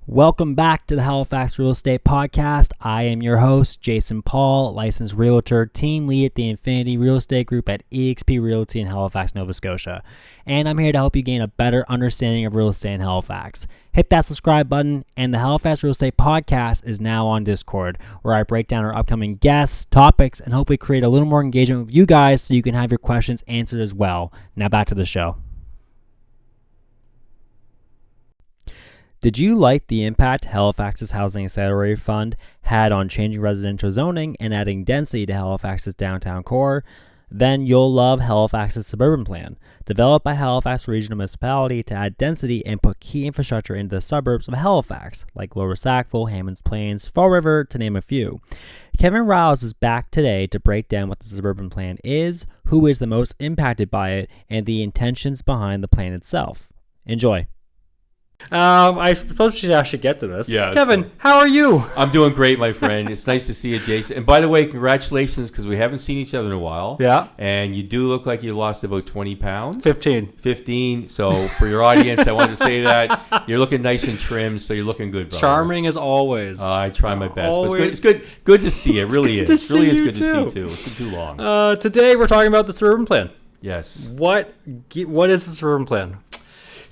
Welcome back to the Halifax Real Estate Podcast. I am your host, Jason Paul, licensed realtor, team lead at the Infinity Real Estate Group at eXp Realty in Halifax, Nova Scotia. And I'm here to help you gain a better understanding of real estate in Halifax. Hit that subscribe button, and the Halifax Real Estate Podcast is now on Discord, where I break down our upcoming guests, topics, and hopefully create a little more engagement with you guys so you can have your questions answered as well. Now back to the show. Did you like the impact Halifax's Housing Accelerator Fund had on changing residential zoning and adding density to Halifax's downtown core? Then you'll love Halifax's Suburban Plan, developed by Halifax Regional Municipality to add density and put key infrastructure into the suburbs of Halifax, like Lower Sackville, Hammonds Plains, Fall River, to name a few. Kevin Riles is back today to break down what the Suburban Plan is, who is the most impacted by it, and the intentions behind the plan itself. Enjoy. I suppose I should get to this. Yeah, Kevin, how are you? I'm doing great, my friend. It's nice to see you, Jason. And by the way, congratulations, because we haven't seen each other in a while. Yeah. And you do look like you lost about 20 pounds. 15. So for your audience, I wanted to say that. You're looking nice and trimmed, so you're looking good, brother. Charming as always. I try my best. Always. But it's good to see you. It really is. It really is good to see you, too. It's been too long. Today we're talking about the Suburban Plan. Yes. What is the Suburban Plan?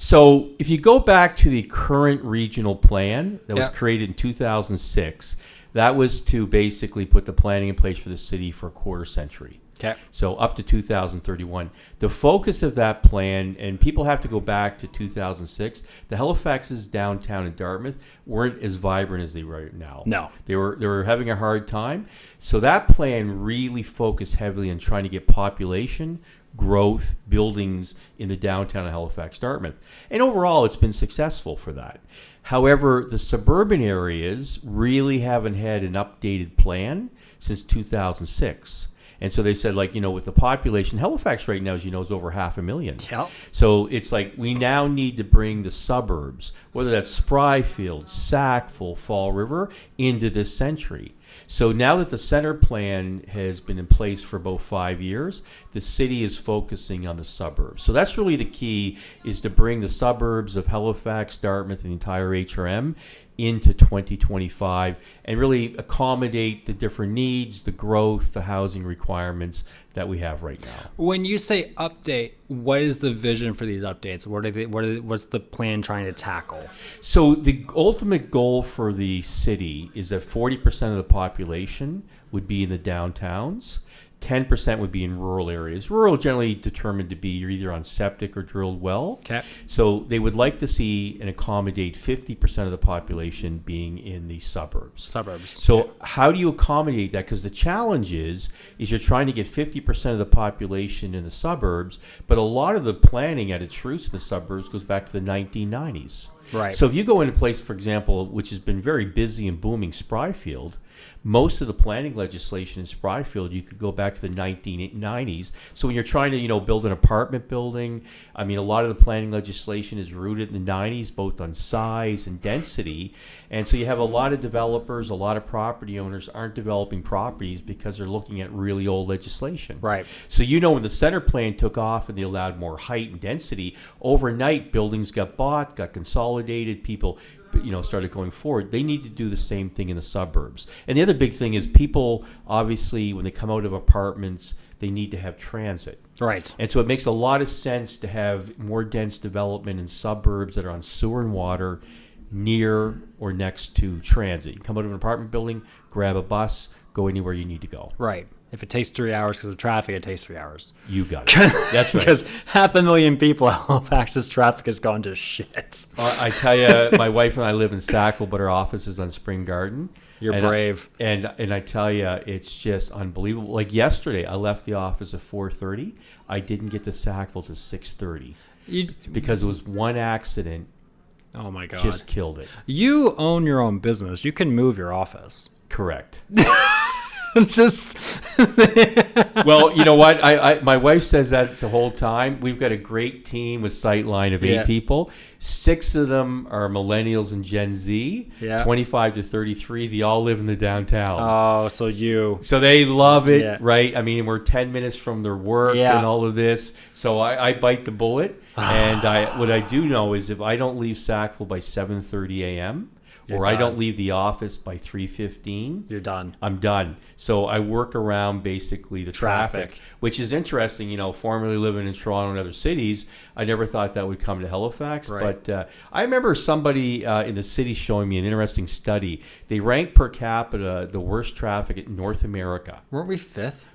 So if you go back to the current regional plan that was created in 2006, that was to basically put the planning in place for the city for a quarter century. Okay. So up to 2031. The focus of that plan, and people have to go back to 2006, the Halifax's downtown and Dartmouth weren't as vibrant as they are now. No. They were having a hard time. So that plan really focused heavily on trying to get population growth, buildings in the downtown of Halifax, Dartmouth. And overall, it's been successful for that. However, the suburban areas really haven't had an updated plan since 2006. And so they said, with the population, Halifax right now, as you know, is over 500,000. Yep. So it's like we now need to bring the suburbs, whether that's Spryfield, Sackville, Fall River, into this century. So now that the center plan has been in place for about 5 years, the city is focusing on the suburbs. So that's really the key, is to bring the suburbs of Halifax, Dartmouth, and the entire HRM into 2025 and really accommodate the different needs, the growth, the housing requirements that we have right now. When you say update, what is the vision for these updates? What's the plan trying to tackle? So the ultimate goal for the city is that 40% of the population would be in the downtowns. 10% would be in rural areas. Rural generally determined to be either on septic or drilled well. Okay. So they would like to see and accommodate 50% of the population being in the suburbs. So how do you accommodate that? Because the challenge is you're trying to get 50% of the population in the suburbs, but a lot of the planning at its roots in the suburbs goes back to the 1990s. Right. So if you go into a place, for example, which has been very busy and booming, Spryfield, most of the planning legislation in Spryfield, you could go back to the 1990s. So when you're trying to, build an apartment building, a lot of the planning legislation is rooted in the 90s, both on size and density. And so you have a lot of developers, a lot of property owners aren't developing properties because they're looking at really old legislation. Right. So when the center plan took off and they allowed more height and density, overnight buildings got bought, got consolidated, people started going forward. They need to do the same thing in the suburbs. And the other big thing is people, obviously, when they come out of apartments, they need to have transit. Right. And so it makes a lot of sense to have more dense development in suburbs that are on sewer and water near or next to transit. You come out of an apartment building, grab a bus, go anywhere you need to go. Right. If it takes 3 hours because of traffic, it takes 3 hours. You got it. That's right. Because 500,000 people, Halifax's traffic has gone to shit. I tell you, my wife and I live in Sackville, but our office is on Spring Garden. You're brave. And I tell you, it's just unbelievable. Like yesterday, I left the office at 4:30. I didn't get to Sackville till 6:30 because it was one accident. Oh, my God. Just killed it. You own your own business. You can move your office. Correct. Just well, you know what? I my wife says that the whole time. We've got a great team with Sightline of 8 people. 6 of them are millennials and Gen Z. 25 to 33. They all live in the downtown. Oh, so they love it, right? We're 10 minutes from their work and all of this. So I bite the bullet. And what I do know is if I don't leave Sackville by 7:30 a.m. or I don't leave the office by 3:15, you're done. I'm done. So I work around basically the traffic, which is interesting. Formerly living in Toronto and other cities, I never thought that would come to Halifax. Right. But I remember somebody in the city showing me an interesting study. They ranked per capita the worst traffic in North America. Weren't we 5th?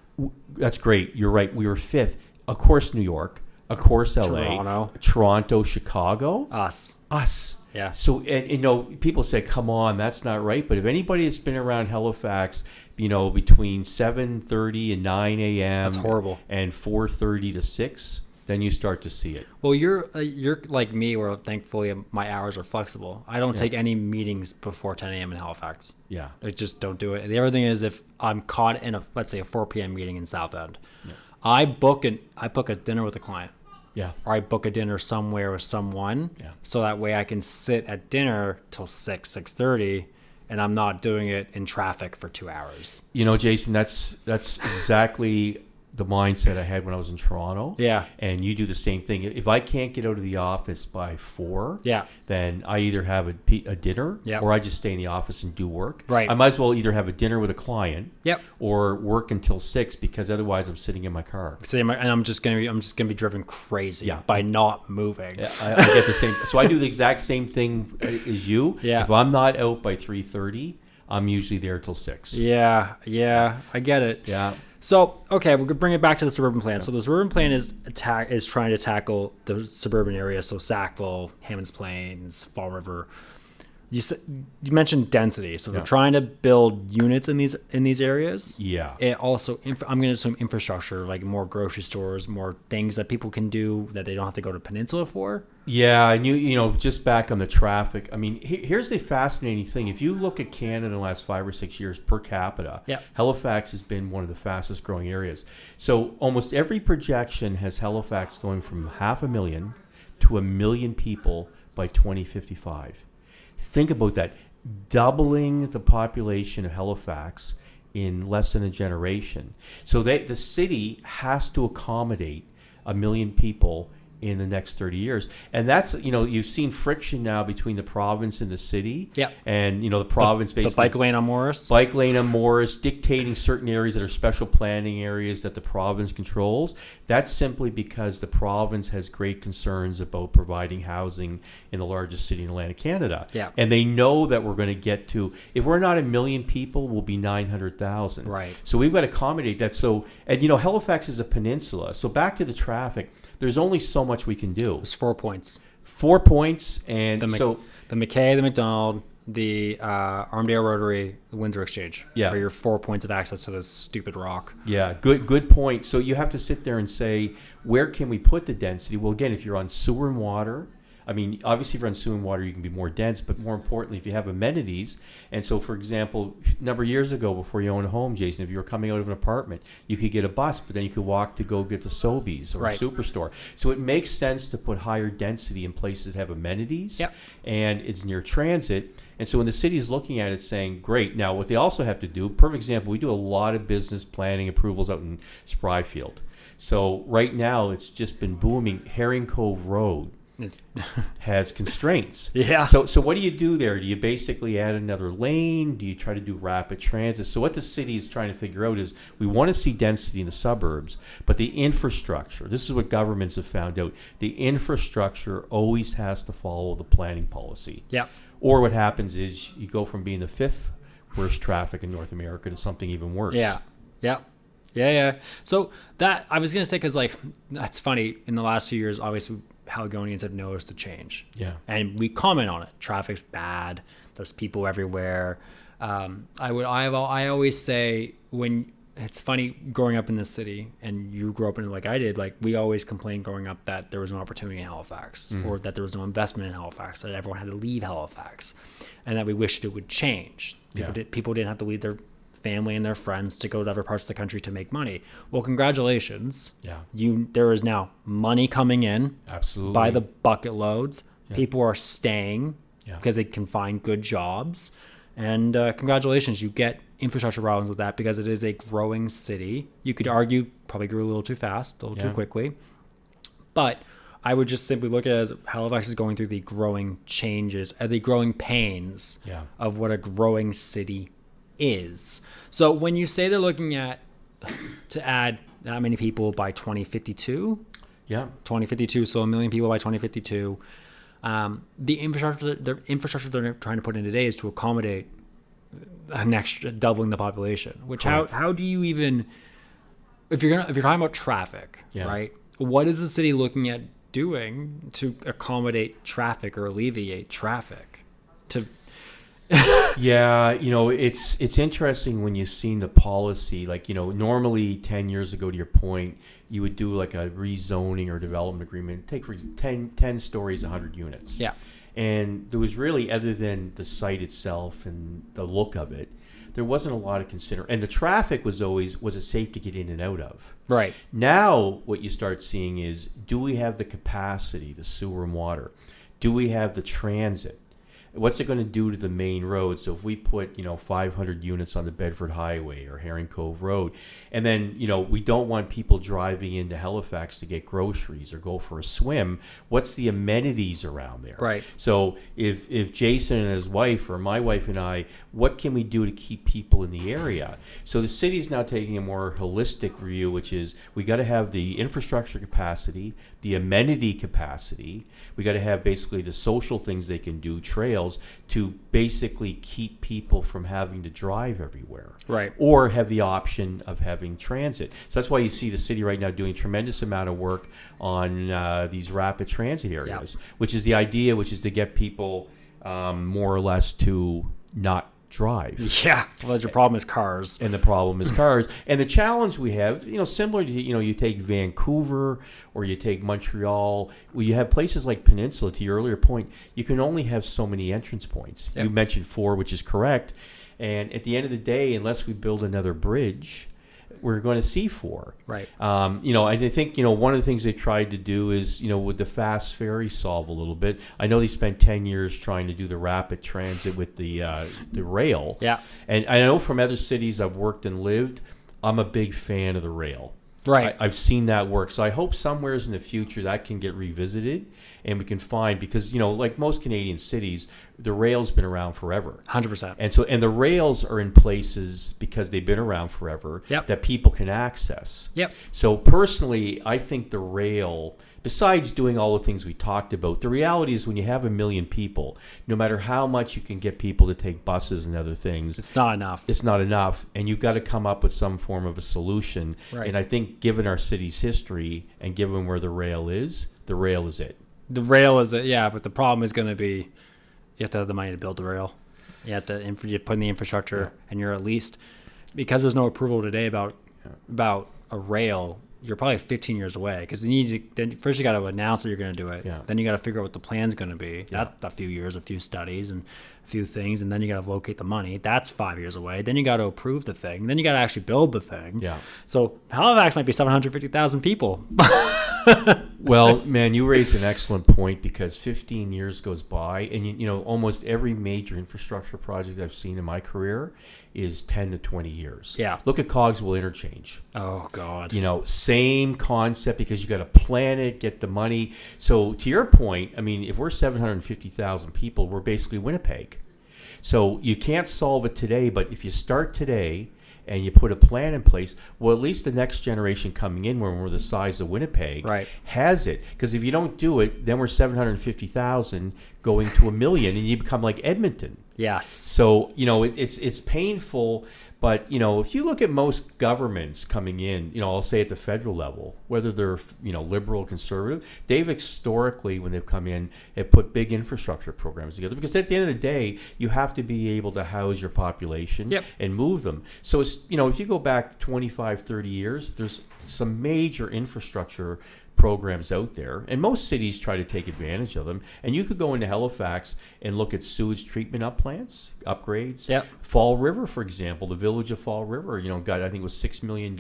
That's great. You're right. We were 5th. Of course, New York. Of course, LA. Toronto, Chicago. Us. Yeah. So, and people say, come on, that's not right. But if anybody that's been around Halifax, between 7:30 and 9 a.m. That's horrible. And 4:30 to 6, then you start to see it. Well, you're like me, where thankfully my hours are flexible. I don't take any meetings before 10 a.m. in Halifax. Yeah. I just don't do it. The other thing is if I'm caught in let's say a 4 p.m. meeting in South End, I book a dinner with a client. Yeah. Or I book a dinner somewhere with someone. Yeah. So that way I can sit at dinner till 6:30, and I'm not doing it in traffic for 2 hours. Jason, that's exactly the mindset I had when I was in Toronto. Yeah. And you do the same thing. If I can't get out of the office by 4, then I either have a dinner or I just stay in the office and do work. Right. I might as well either have a dinner with a client Yep. or work until 6 because otherwise I'm sitting in my car. And I'm just gonna be driven crazy by not moving. Yeah, I get the same. So I do the exact same thing as you. Yeah. If I'm not out by 3:30, I'm usually there till 6. Yeah, I get it. Yeah. So, okay, we're going to bring it back to the Suburban Plan. So the Suburban Plan is trying to tackle the suburban areas, so Sackville, Hammonds Plains, Fall River. You mentioned density, so they're trying to build units in these areas. Yeah. It also, I'm going to assume infrastructure, like more grocery stores, more things that people can do that they don't have to go to Peninsula for. Yeah, and just back on the traffic. I mean, here's the fascinating thing. If you look at Canada in the last 5 or 6 years per capita, Halifax has been one of the fastest growing areas. So almost every projection has Halifax going from 500,000 to 1 million people by 2055. Think about that. Doubling the population of Halifax in less than a generation. So the city has to accommodate 1 million people in the next 30 years. And that's, you've seen friction now between the province and the city. Yeah. And, the province basically... The bike lane on Morris? Bike lane on Morris, dictating certain areas that are special planning areas that the province controls. That's simply because the province has great concerns about providing housing in the largest city in the land of Canada. Yeah. And they know that we're going to get to... If we're not 1 million people, we'll be 900,000. Right. So we've got to accommodate that. So, and, Halifax is a peninsula. So back to the traffic... There's only so much we can do. There's 4 points. 4 points, and the McKay, the McDonald, the Armdale Rotary, the Windsor Exchange. Yeah, are your 4 points of access to this stupid rock. Yeah, good point. So you have to sit there and say, where can we put the density? Well, again, if you're on sewer and water, I mean, obviously if you're on sewer and water, you can be more dense, but more importantly, if you have amenities. And so, for example, a number of years ago, before you owned a home, Jason, if you were coming out of an apartment, you could get a bus, but then you could walk to go get the Sobeys or a Superstore. So it makes sense to put higher density in places that have amenities, and it's near transit. And so when the city's looking at it, saying, great. Now, what they also have to do, perfect example, we do a lot of business planning approvals out in Spryfield. So right now, it's just been booming. Herring Cove Road has constraints. Yeah. So what do you do there? Do you basically add another lane? Do you try to do rapid transit? So what the city is trying to figure out is we want to see density in the suburbs, but the infrastructure, this is what governments have found out, the infrastructure always has to follow the planning policy. Yeah. Or what happens is you go from being the 5th worst traffic in North America to something even worse. Yeah. Yeah. Yeah. So that, I was going to say, because that's funny, in the last few years, obviously, Haligonians have noticed a change. Yeah. And we comment on it. Traffic's bad. There's people everywhere. I always say, when it's funny growing up in this city, and you grew up in it like I did, we always complained growing up that there was no opportunity in Halifax, or that there was no investment in Halifax, that everyone had to leave Halifax, and that we wished it would change. People didn't have to leave their family and their friends to go to other parts of the country to make money. Well, congratulations. Yeah. There is now money coming in. Absolutely. By the bucket loads. Yeah. People are staying because they can find good jobs. And congratulations, you get infrastructure problems with that because it is a growing city. You could argue probably grew a little too fast, a little too quickly. But I would just simply look at it as Halifax is going through the growing changes, the growing pains of what a growing city is. So when you say they're looking at to add that many people by 2052, 2052, so 1 million people by 2052, the infrastructure they're trying to put in today is to accommodate an extra doubling the population. Which how do you even, if you're talking about traffic, right? What is the city looking at doing to accommodate traffic or alleviate traffic? It's interesting when you've seen the policy. Like, normally 10 years ago, to your point, you would do like a rezoning or development agreement. Take, for example, 10 stories, 100 units. Yeah. And there was really, other than the site itself and the look of it, there wasn't a lot of consider. And the traffic was it safe to get in and out of? Right. Now, what you start seeing is, do we have the capacity, the sewer and water? Do we have the transit? What's it going to do to the main road? So if we put, 500 units on the Bedford Highway or Herring Cove Road, and then, we don't want people driving into Halifax to get groceries or go for a swim, what's the amenities around there? Right. So if Jason and his wife or my wife and I, what can we do to keep people in the area? So the city's now taking a more holistic view, which is we got to have the infrastructure capacity, the amenity capacity. We got to have basically the social things they can do, trails, to basically keep people from having to drive everywhere. Right. Or have the option of having transit. So that's why you see the city right now doing a tremendous amount of work on these rapid transit areas, which is the idea, which is to get people more or less to not drive. Yeah. Well, your problem is cars. And the problem is cars. And the challenge we have, similar to, you take Vancouver or you take Montreal, where you have places like Peninsula, to your earlier point, you can only have so many entrance points. Yep. You mentioned 4, which is correct. And at the end of the day, unless we build another bridge, we're going to see 4. Right. I think, one of the things they tried to do is, would the fast ferry solve a little bit? I know they spent 10 years trying to do the rapid transit with the rail. Yeah. And I know from other cities I've worked and lived, I'm a big fan of the rail. Right. I've seen that work. So I hope somewheres in the future that can get revisited and we can find, because, like most Canadian cities, the rail's been around forever. 100%. And the rails are in places because they've been around forever that people can access. Yep. So personally, I think the rail, besides doing all the things we talked about, the reality is when you have 1 million people, no matter how much you can get people to take buses and other things, it's not enough. It's not enough. And you've got to come up with some form of a solution. Right. And I think given our city's history and given where the rail is it. The rail is it, yeah, but the problem is going to be you have to have the money to build the rail. You have to put in the infrastructure, and you're at least, because there's no approval today about a rail, you're probably 15 years away, because first you got to announce that you're going to do it. Yeah. Then you got to figure out what the plan's going to be. Yeah. That's a few years, a few studies, and a few things, and then you got to locate the money. That's 5 years away. Then you got to approve the thing. Then you got to actually build the thing. Yeah. So Halifax might be 750,000 people. Well, man, you raised an excellent point, because 15 years goes by, and almost every major infrastructure project I've seen in my career is 10 to 20 years. Yeah. Look at Cogswell Interchange. Oh, God. Same concept, because you got to plan it, get the money. So to your point, I mean, if we're 750,000 people, we're basically Winnipeg. So you can't solve it today, but if you start today and you put a plan in place, well, at least the next generation coming in, when we're the size of Winnipeg, has it. Because if you don't do it, then we're 750,000 going to 1 million, and you become like Edmonton. Yes. So, it's painful, but, if you look at most governments coming in, I'll say at the federal level, whether they're, liberal or conservative, they've historically, when they've come in, have put big infrastructure programs together, because at the end of the day, you have to be able to house your population and move them. So, it's, if you go back 25, 30 years, there's some major infrastructure programs out there, and most cities try to take advantage of them. And you could go into Halifax and look at sewage treatment upgrades. Yep. Fall River, for example, the village of Fall River, got, I think it was $6 million,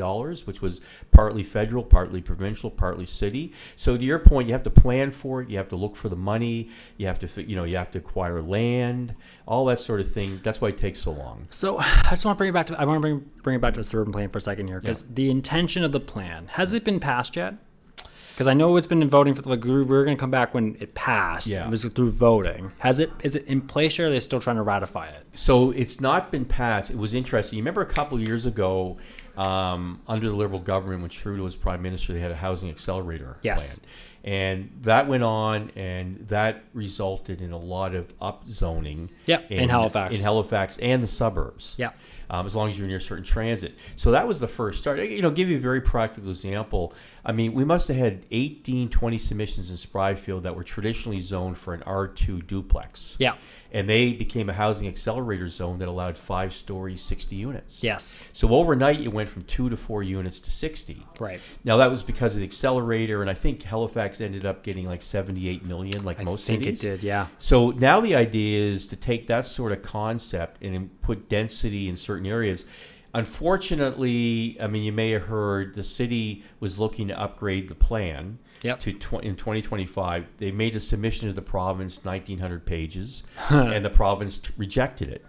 which was partly federal, partly provincial, partly city. So to your point, you have to plan for it. You have to look for the money. You have to, you have to acquire land, all that sort of thing. That's why it takes so long. So I just want to bring it back to, the Suburban Plan for a second here, because the intention of the plan, has it been passed yet? Because I know it's been in voting for like we were going to come back when it passed. Yeah. It was through voting. Is it in place, or are they still trying to ratify it? So it's not been passed. It was interesting. You remember a couple of years ago, under the Liberal government, when Trudeau was Prime Minister, they had a Housing Accelerator Yes. Plan. And that went on, and that resulted in a lot of upzoning. Yeah, in Halifax. In Halifax and the suburbs. Yeah. As long as you're near certain transit. So that was the first start. Give you a very practical example. I mean, we must have had 18, 20 submissions in Spryfield that were traditionally zoned for an R2 duplex. Yeah. And they became a housing accelerator zone that allowed 5 stories, 60 units. Yes. So overnight, it went from 2 to 4 units to 60. Right. Now, that was because of the accelerator, and I think Halifax ended up getting like 78 million, like most cities. I think it did, yeah. So now the idea is to take that sort of concept and put density in certain areas. Unfortunately, I mean, you may have heard the city was looking to upgrade the plan. Yep. In 2025. They made a submission to the province, 1,900 pages, and the province rejected it.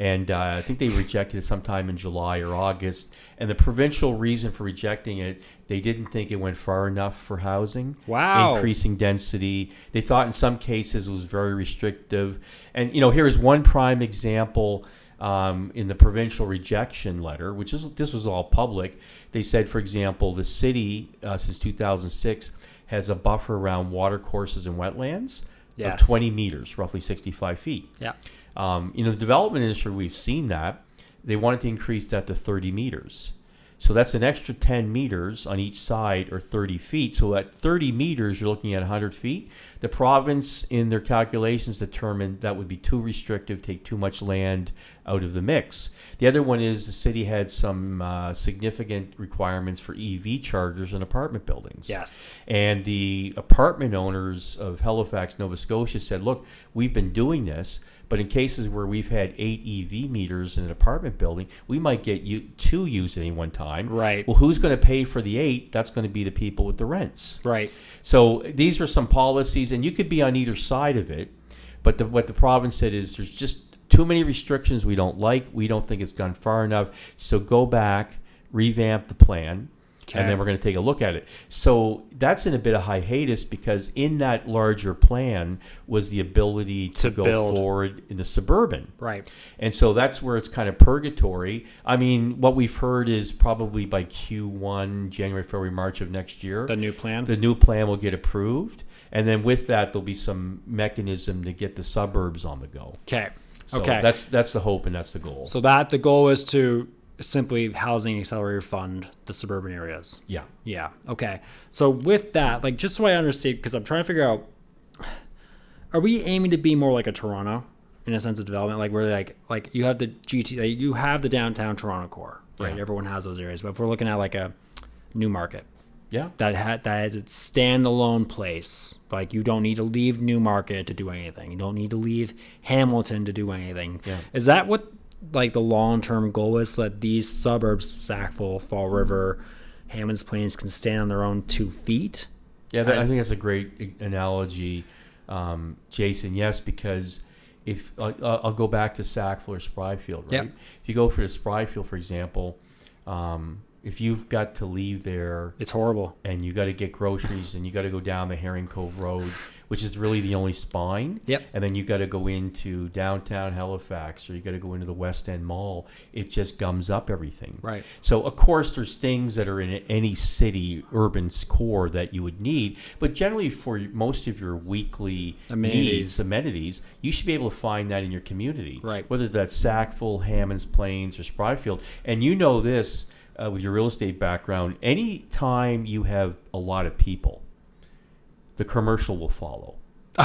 And I think they rejected it sometime in July or August. And the provincial reason for rejecting it, they didn't think it went far enough for housing. Wow. Increasing density. They thought in some cases it was very restrictive. And, here is one prime example. In the provincial rejection letter, this was all public, they said, for example, the city since 2006 has a buffer around water courses and wetlands of 20 meters, roughly 65 feet. Yeah. The development industry, we've seen that. They wanted to increase that to 30 meters. So that's an extra 10 meters on each side, or 30 feet. So at 30 meters, you're looking at 100 feet. The province, in their calculations, determined that would be too restrictive, take too much land out of the mix. The other one is the city had some significant requirements for EV chargers in apartment buildings. Yes. And the apartment owners of Halifax, Nova Scotia said, look, we've been doing this, but in cases where we've had 8 EV meters in an apartment building, we might get 2 used at any one time. Right. Well, who's going to pay for the 8? That's going to be the people with the rents. Right. So these are some policies, and you could be on either side of it. But what the province said is there's just too many restrictions we don't like. We don't think it's gone far enough. So go back, revamp the plan. Okay. And then we're going to take a look at it. So that's in a bit of hiatus, because in that larger plan was the ability to go forward in the suburban. Right. And so that's where it's kind of purgatory. I mean, what we've heard is probably by Q1, January, February, March of next year, the new plan will get approved. And then with that, there'll be some mechanism to get the suburbs on the go. Okay. So okay. That's the hope, and that's the goal. So the goal is to simply Housing Accelerator Fund the suburban areas. Yeah. Yeah. Okay. So with that, like, just so I understand, because I'm trying to figure out, are we aiming to be more like a Toronto in a sense of development, like where like you have the you have the downtown Toronto core, right? Yeah. Everyone has those areas, but if we're looking at like a Newmarket, yeah, that has its standalone place. Like, you don't need to leave Newmarket to do anything. You don't need to leave Hamilton to do anything. Yeah. Is that what like the long-term goal is, so that these suburbs, Sackville, Fall River, Hammonds Plains, can stand on their own 2 feet? Yeah, I think that's a great analogy, Jason. Yes, because if I'll go back to Sackville or Spryfield, right? Yep. If you go for the Spryfield, for example, if you've got to leave there, it's horrible, and you got to get groceries, and you got to go down the Herring Cove Road, which is really the only spine. Yep. And then you got to go into downtown Halifax, or you got to go into the West End Mall. It just gums up everything. Right. So of course there's things that are in any city urban core that you would need, but generally for most of your weekly amenities, you should be able to find that in your community. Right. Whether that's Sackville, Hammonds Plains, or Spryfield. And you know this with your real estate background, any time you have a lot of people, the commercial will follow.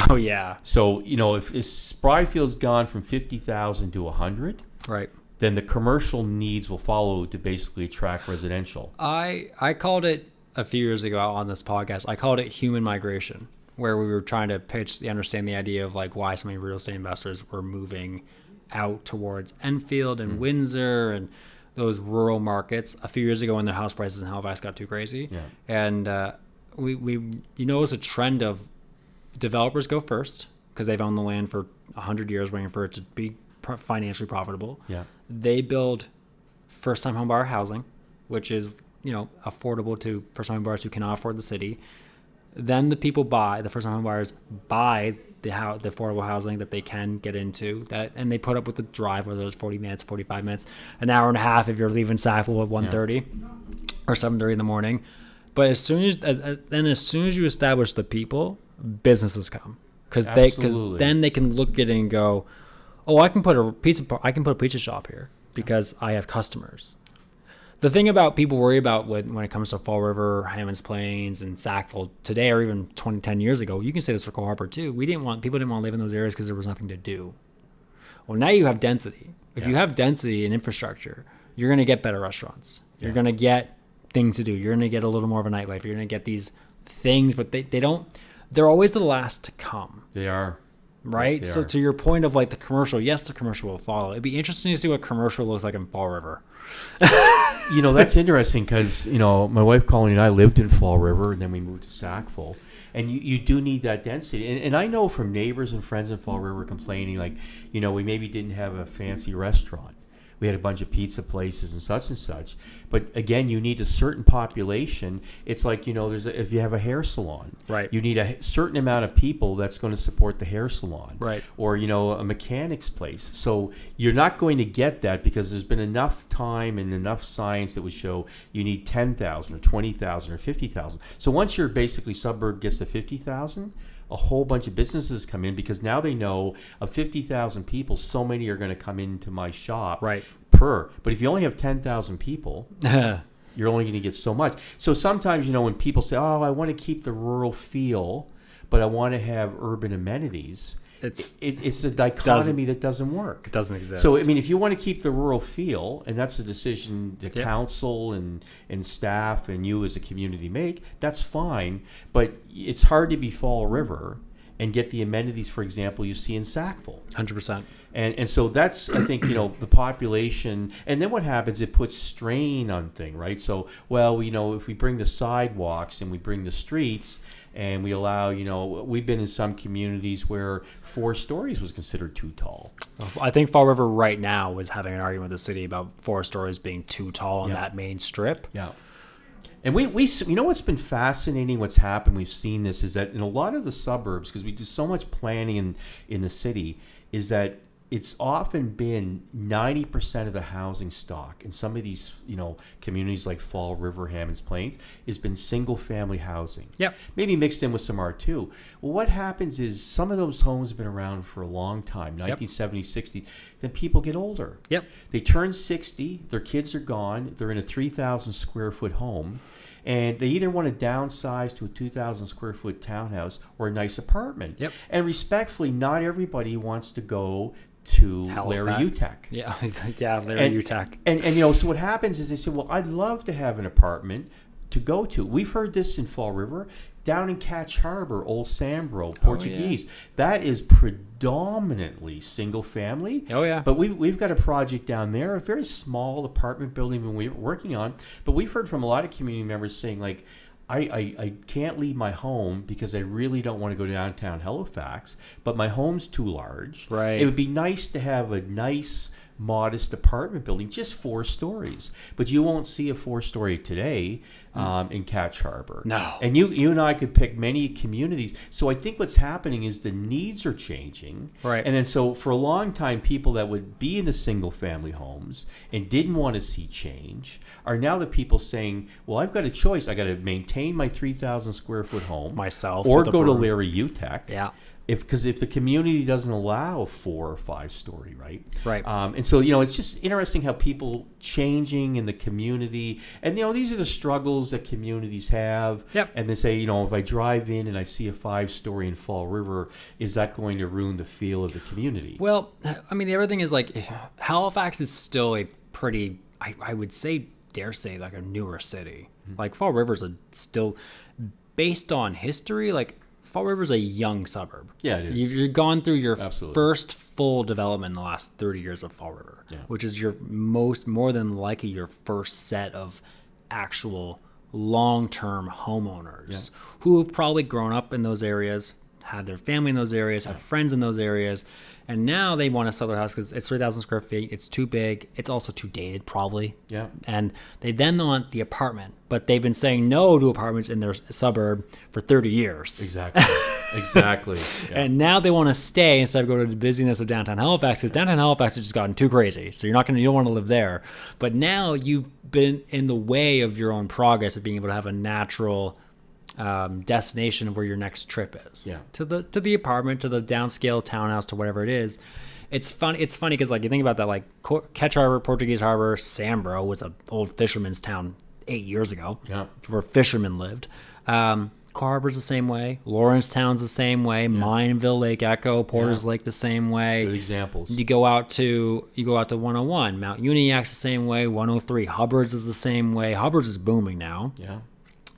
Oh, yeah. So, if Spryfield's gone from 50,000 to 100, right, then the commercial needs will follow to basically attract residential. I called it a few years ago on this podcast, I called it human migration, where we were trying to understand the idea of like why so many real estate investors were moving out towards Enfield and Windsor and those rural markets a few years ago when the house prices in Halifax got too crazy. Yeah. And we notice a trend of developers go first because they've owned the land for 100 years waiting for it to be financially profitable. Yeah. They build first-time home buyer housing, which is affordable to first-time buyers who cannot afford the city. Then the first-time home buyers buy the affordable housing that they can get into, and they put up with the drive, whether it's 40 minutes, 45 minutes, an hour and a half if you're leaving Sackville at 1:30 or 7:30 in the morning. But as soon as you establish the people, businesses come, because then they can look at it and go, oh, I can put a pizza shop here because I have customers. The thing about people worry about when it comes to Fall River, Hammonds Plains, and Sackville today, or even 10 years ago, you can say this for Cole Harbour too. People didn't want to live in those areas because there was nothing to do. Well, now you have density. If you have density and infrastructure, you're going to get better restaurants. You're going to get things to do. You're going to get a little more of a nightlife. You're going to get these things, but they're always the last to come. They are. Right? So to your point of like the commercial, yes, the commercial will follow. It'd be interesting to see what commercial looks like in Fall River. That's interesting because, my wife Colleen and I lived in Fall River and then we moved to Sackville. And you do need that density. And I know from neighbors and friends in Fall River complaining, like, we maybe didn't have a fancy restaurant. We had a bunch of pizza places and such. But again, you need a certain population. It's like, if you have a hair salon, right? You need a certain amount of people that's going to support the hair salon, right? Or, a mechanic's place. So you're not going to get that because there's been enough time and enough science that would show you need 10,000 or 20,000 or 50,000. So once your basically suburb gets to 50,000, a whole bunch of businesses come in because now they know of 50,000 people, so many are going to come into my shop per. But if you only have 10,000 people, you're only going to get so much. So sometimes, when people say, oh, I want to keep the rural feel, but I want to have urban amenities, it's a dichotomy that doesn't work. It doesn't exist. So, if you want to keep the rural feel, and that's a decision the council and staff and you as a community make, that's fine. But it's hard to be Fall River and get the amenities, for example, you see in Sackville. 100%. And so that's, I think, the population. And then what happens, it puts strain on things, right? So, if we bring the sidewalks and we bring the streets, and we allow, we've been in some communities where 4 stories was considered too tall. I think Fall River right now is having an argument with the city about 4 stories being too tall on that main strip. Yeah. And we what's been fascinating, what's happened, we've seen this, is that in a lot of the suburbs, because we do so much planning in the city, is that it's often been 90% of the housing stock in some of these, communities like Fall River, Hammonds Plains, has been single-family housing. Yep. Maybe mixed in with some R2. Well, what happens is some of those homes have been around for a long time, 1970s, 60s. Then people get older. Yep. They turn 60, their kids are gone, they're in a 3,000 square foot home, and they either want to downsize to a 2,000 square foot townhouse or a nice apartment. Yep. And respectfully, not everybody wants to go to Halifax. Larry Utek. Yeah, Larry Utek. And so what happens is they say, well, I'd love to have an apartment to go to. We've heard this in Fall River. Down in Catch Harbor, Old Sambro, Portuguese, that is predominantly single family. Oh, yeah. But we've got a project down there, a very small apartment building we're working on. But we've heard from a lot of community members saying, like, I can't leave my home because I really don't want to go downtown Halifax, but my home's too large. Right. It would be nice to have a nice, modest apartment building, just 4 stories. But you won't see a 4-story today in Catch Harbor. No. And you and I could pick many communities. So I think what's happening is the needs are changing. Right. And then so for a long time, people that would be in the single-family homes and didn't want to see change are now the people saying, well, I've got a choice. I got to maintain my 3,000 square foot home myself, or go to Larry Utek. Yeah. Because if the community doesn't allow a 4 or 5 story, right? Right. And so, it's just interesting how people changing in the community. And, these are the struggles that communities have. Yep. And they say, if I drive in and I see a 5-story in Fall River, is that going to ruin the feel of the community? Well, the other thing is, like, Halifax is still a pretty, I would say, dare say, like a newer city. Mm-hmm. Like, Fall River's still, based on history, like, Fall River's a young suburb. Yeah, it is. You've gone through your Absolutely. First full development in the last 30 years of Fall River, which is your more than likely your first set of actual long-term homeowners who have probably grown up in those areas, had their family in those areas, have friends in those areas, And now they want to sell their house because it's 3,000 square feet. It's too big. It's also too dated, probably. Yeah. And they then want the apartment, but they've been saying no to apartments in their suburb for 30 years. Exactly. Exactly. Yeah. And now they want to stay instead of go to the busyness of downtown Halifax, because downtown Halifax has just gotten too crazy. So you don't want to live there. But now you've been in the way of your own progress of being able to have a natural destination of where your next trip is. Yeah. To the apartment, to the downscale townhouse, to whatever it is. It's funny because like you think about that, like Ketch Harbor, Portuguese Harbor, Sambro was an old fisherman's town 8 years ago. Yeah. Where fishermen lived. Car Harbor's the same way. Lawrencetown's the same way. Yeah. Mineville, Lake Echo, Porter's Lake the same way. Good examples. You go out to 101. Mount Uniac's the same way. 103. Hubbard's is the same way. Hubbard's is booming now. Yeah.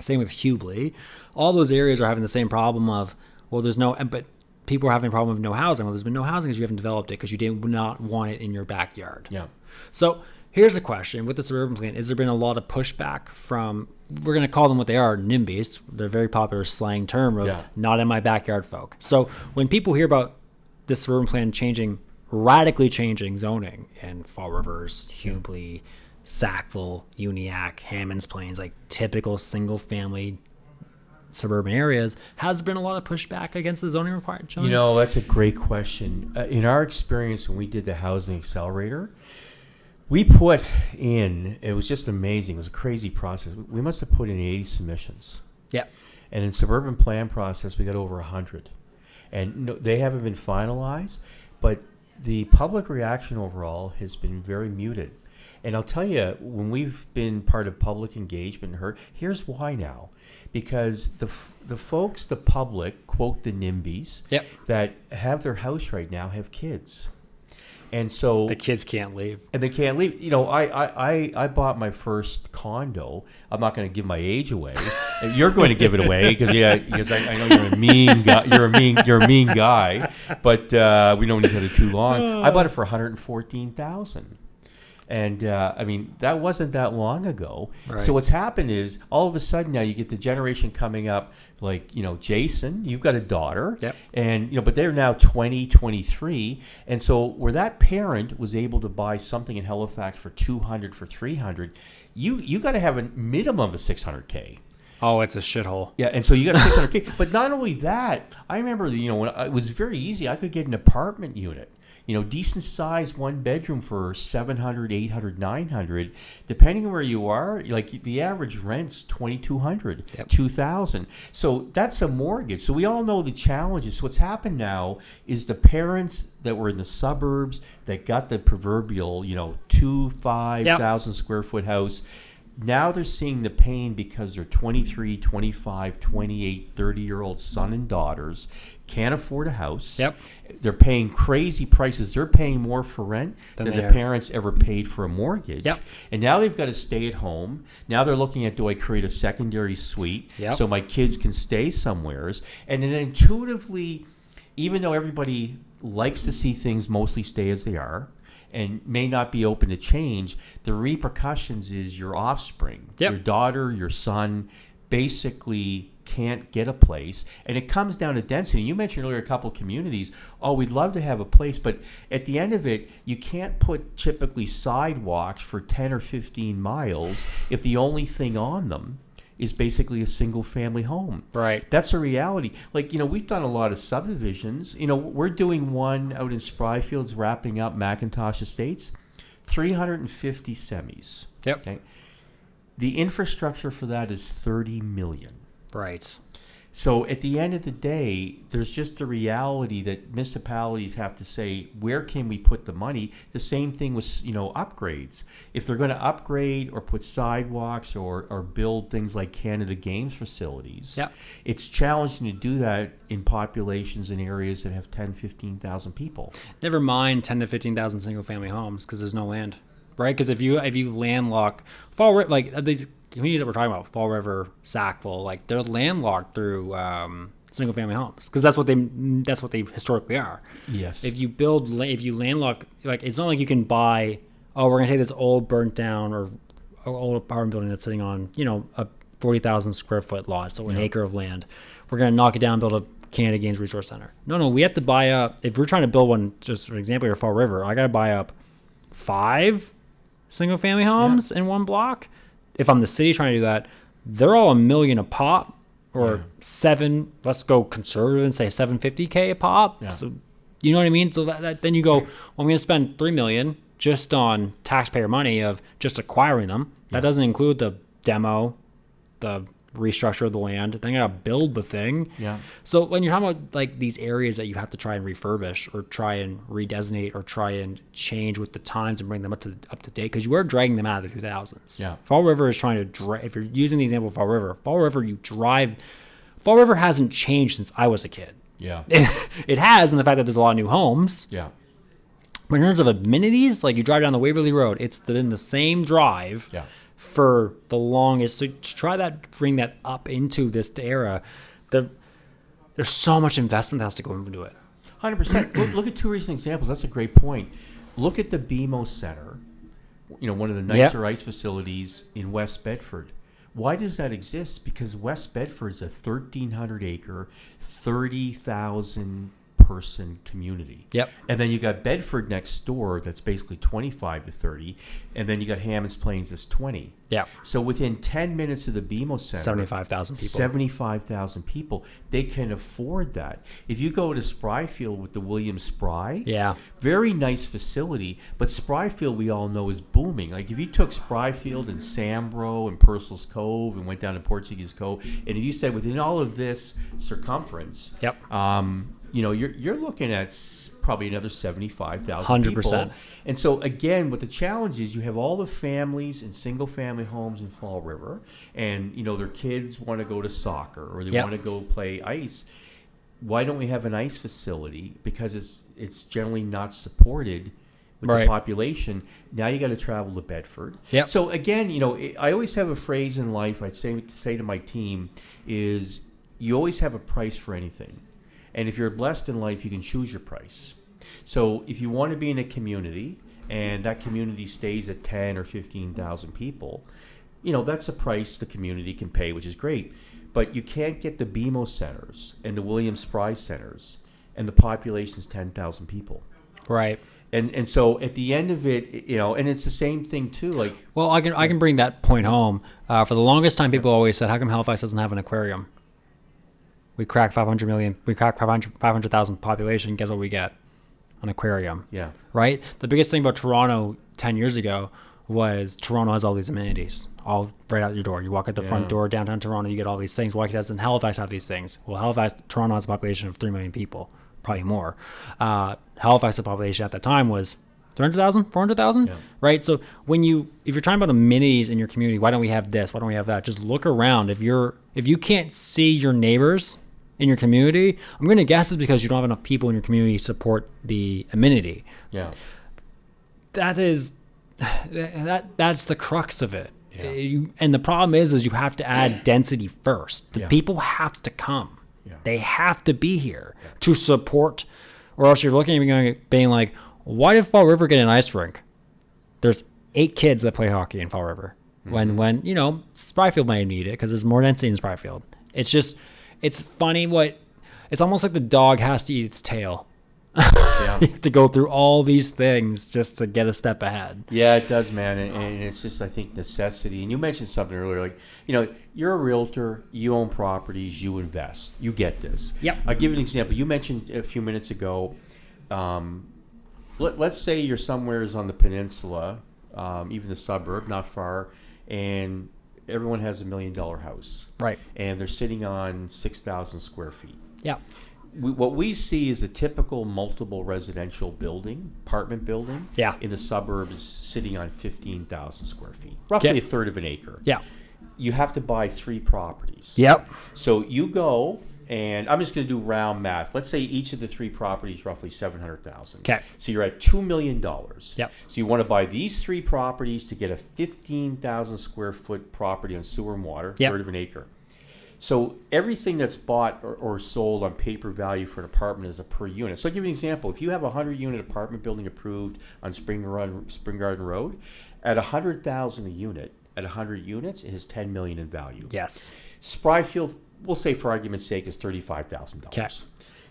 Same with Hubli. All those areas are having the same problem of, well, but people are having a problem with no housing. Well, there's been no housing because you haven't developed it because you did not want it in your backyard. Yeah. So here's a question. With the Suburban Plan, has there been a lot of pushback from, we're going to call them what they are, NIMBYs, the very popular slang term of not in my backyard folk. So when people hear about the Suburban Plan radically changing zoning in Fall Rivers, Hubli, Sackville, Uniac, Hammonds Plains, like typical single-family suburban areas, has there been a lot of pushback against the zoning requirement? You know, that's a great question. In our experience when we did the Housing Accelerator, we put in, it was just amazing. It was a crazy process. We must have put in 80 submissions. Yeah. And in Suburban Plan process, we got over 100. And they haven't been finalized, but the public reaction overall has been very muted. And I'll tell you, when we've been part of public engagement and heard, here's why now. Because the folks, the public, quote the NIMBYs, that have their house right now have kids. And so the kids can't leave. And they can't leave. You know, I bought my first condo. I'm not going to give my age away. You're going to give it away because I know you're a mean guy. You're a mean guy. But we known each other too long. I bought it for $114,000. And I mean, that wasn't that long ago. Right. So what's happened is all of a sudden now you get the generation coming up, like, Jason, you've got a daughter, and but they're now 20, 23, and so where that parent was able to buy something in Halifax for $200, for $300, you got to have a minimum of $600K. Oh, it's a shithole. Yeah, and so you got $600K. But not only that, I remember when it was very easy. I could get an apartment unit. Decent size, one bedroom for $700, $800, $900, depending on where you are. Like the average rent's $2,200, $2,000. So that's a mortgage. So we all know the challenges. So what's happened now is the parents that were in the suburbs that got the proverbial, 5,000 square foot house. Now they're seeing the pain because their 23, 25, 28, 30-year-old son and daughters can't afford a house. They're paying crazy prices. They're paying more for rent than the parents ever paid for a mortgage. And now they've got to stay at home. Now they're looking at, do I create a secondary suite so my kids can stay somewheres? And then intuitively, even though everybody likes to see things mostly stay as they are, and may not be open to change, the repercussions is your offspring, your daughter, your son, basically can't get a place. And it comes down to density. You mentioned earlier a couple of communities, we'd love to have a place, but at the end of it, you can't put typically sidewalks for 10 or 15 miles if the only thing on them is basically a single family home. Right. That's a reality. Like, we've done a lot of subdivisions. We're doing one out in Spryfields, wrapping up McIntosh Estates, 350 semis. Okay. The infrastructure for that is $30 million. Right. So at the end of the day, there's just the reality that municipalities have to say, where can we put the money? The same thing with, upgrades. If they're going to upgrade or put sidewalks or build things like Canada Games facilities, it's challenging to do that in populations in areas that have 10, 15,000 people. Never mind 10 to 15,000 single-family homes because there's no land, right? Because if you landlock, like these communities that we're talking about, Fall River, Sackville, like they're landlocked through single-family homes because that's what they historically are. Yes. If you landlock, like it's not like you can buy. Oh, we're gonna take this old burnt down or old apartment building that's sitting on a 40,000 square foot lot, so an acre of land. We're gonna knock it down, build a Canada Games Resource Center. No, we have to buy up. If we're trying to build one, just for example, your Fall River, I got to buy up 5 single family homes in one block. If I'm the city trying to do that, they're all $1 million a pop, or 7. Let's go conservative and say $750K a pop. Yeah. So you know what I mean. So that then you go, well, I'm going to spend $3 million just on taxpayer money of just acquiring them. That doesn't include the demo, the restructure of the land. Then you gotta build the thing. Yeah. So when you're talking about like these areas that you have to try and refurbish or try and redesignate or try and change with the times and bring them up to date, because you are dragging them out of the 2000s. Yeah. Fall River is trying to if you're using the example of Fall River, Fall River hasn't changed since I was a kid. Yeah. It has in the fact that there's a lot of new homes. Yeah. But in terms of amenities, like you drive down the Waverly Road, it's been the same drive for the longest. So to try that, bring that up into this era, there's so much investment that has to go into it. 100%. Look at 2 recent examples. That's a great point. Look at the BMO Center, one of the nicer ice facilities in West Bedford. Why does that exist? Because West Bedford is a 1,300-acre, 30,000 person community. Yep. And then you got Bedford next door that's basically 25 to 30, and then you got Hammonds Plains that's 20. Yeah. So within 10 minutes of the BMO Center, 75,000 people. 75,000 people. They can afford that. If you go to Spryfield with the William Spry, very nice facility, but Spryfield we all know is booming. Like if you took Spryfield and Sambro and Purcell's Cove and went down to Portuguese Cove, and if you said within all of this circumference, you're looking at probably another 75,000 people. 100%. And so again, what the challenge is, you have all the families in single-family homes in Fall River, and their kids want to go to soccer or they want to go play ice. Why don't we have an ice facility? Because it's generally not supported with the population. Now you got to travel to Bedford. Yep. So again, I always have a phrase in life I say to my team is, you always have a price for anything. And if you're blessed in life, you can choose your price. So if you want to be in a community and that community stays at 10 or 15,000 people, that's a price the community can pay, which is great. But you can't get the BMO centers and the William Spry centers and the population's 10,000 people. Right. And so at the end of it, and it's the same thing too. Like, well, I can bring that point home. For the longest time, people always said, how come Halifax doesn't have an aquarium? We crack 500 million. We crack 500,000 population. Guess what we get? An aquarium. Yeah. Right. The biggest thing about Toronto 10 years ago was Toronto has all these amenities, all right out your door. You walk out the front door, downtown Toronto, you get all these things. Why doesn't Halifax have these things? Well, Toronto has a population of 3 million people, probably more. Halifax's population at that time was 300,000, 400,000, right? So if you're talking about amenities in your community, why don't we have this? Why don't we have that? Just look around. If you can't see your neighbors in your community, I'm going to guess it's because you don't have enough people in your community to support the amenity. Yeah. That's the crux of it. Yeah. And the problem is you have to add density first. The people have to come. Yeah. They have to be here to support, or else you're looking at me being like, why did Fall River get an ice rink? There's 8 kids that play hockey in Fall River. Mm-hmm. When Spryfield might need it because there's more density in Spryfield. It's funny it's almost like the dog has to eat its tail. You have to go through all these things just to get a step ahead. Yeah, it does, man. And it's just, I think, necessity. And you mentioned something earlier, like, you're a realtor, you own properties, you invest. You get this. Yep. I'll give you an example. You mentioned a few minutes ago, let's say you're somewhere on the peninsula, even the suburb, not far, and everyone has $1 million house. Right. And they're sitting on 6,000 square feet. Yeah. What we see is a typical multiple residential apartment building. Yeah. In the suburbs, sitting on 15,000 square feet, roughly a third of an acre. Yeah. You have to buy 3 properties. Yep. So you go, and I'm just going to do round math. Let's say each of the 3 properties roughly $700,000. Okay. So you're at $2 million. Yep. So you want to buy these 3 properties to get a 15,000 square foot property on sewer and water, third of an acre. So everything that's bought or sold on paper value for an apartment is a per unit. So I'll give you an example. If you have a 100-unit apartment building approved on Spring Garden Road, at $100,000 a unit, at 100 units, it has $10 million in value. Yes. Spryfield we'll say for argument's sake, is $35,000. Okay.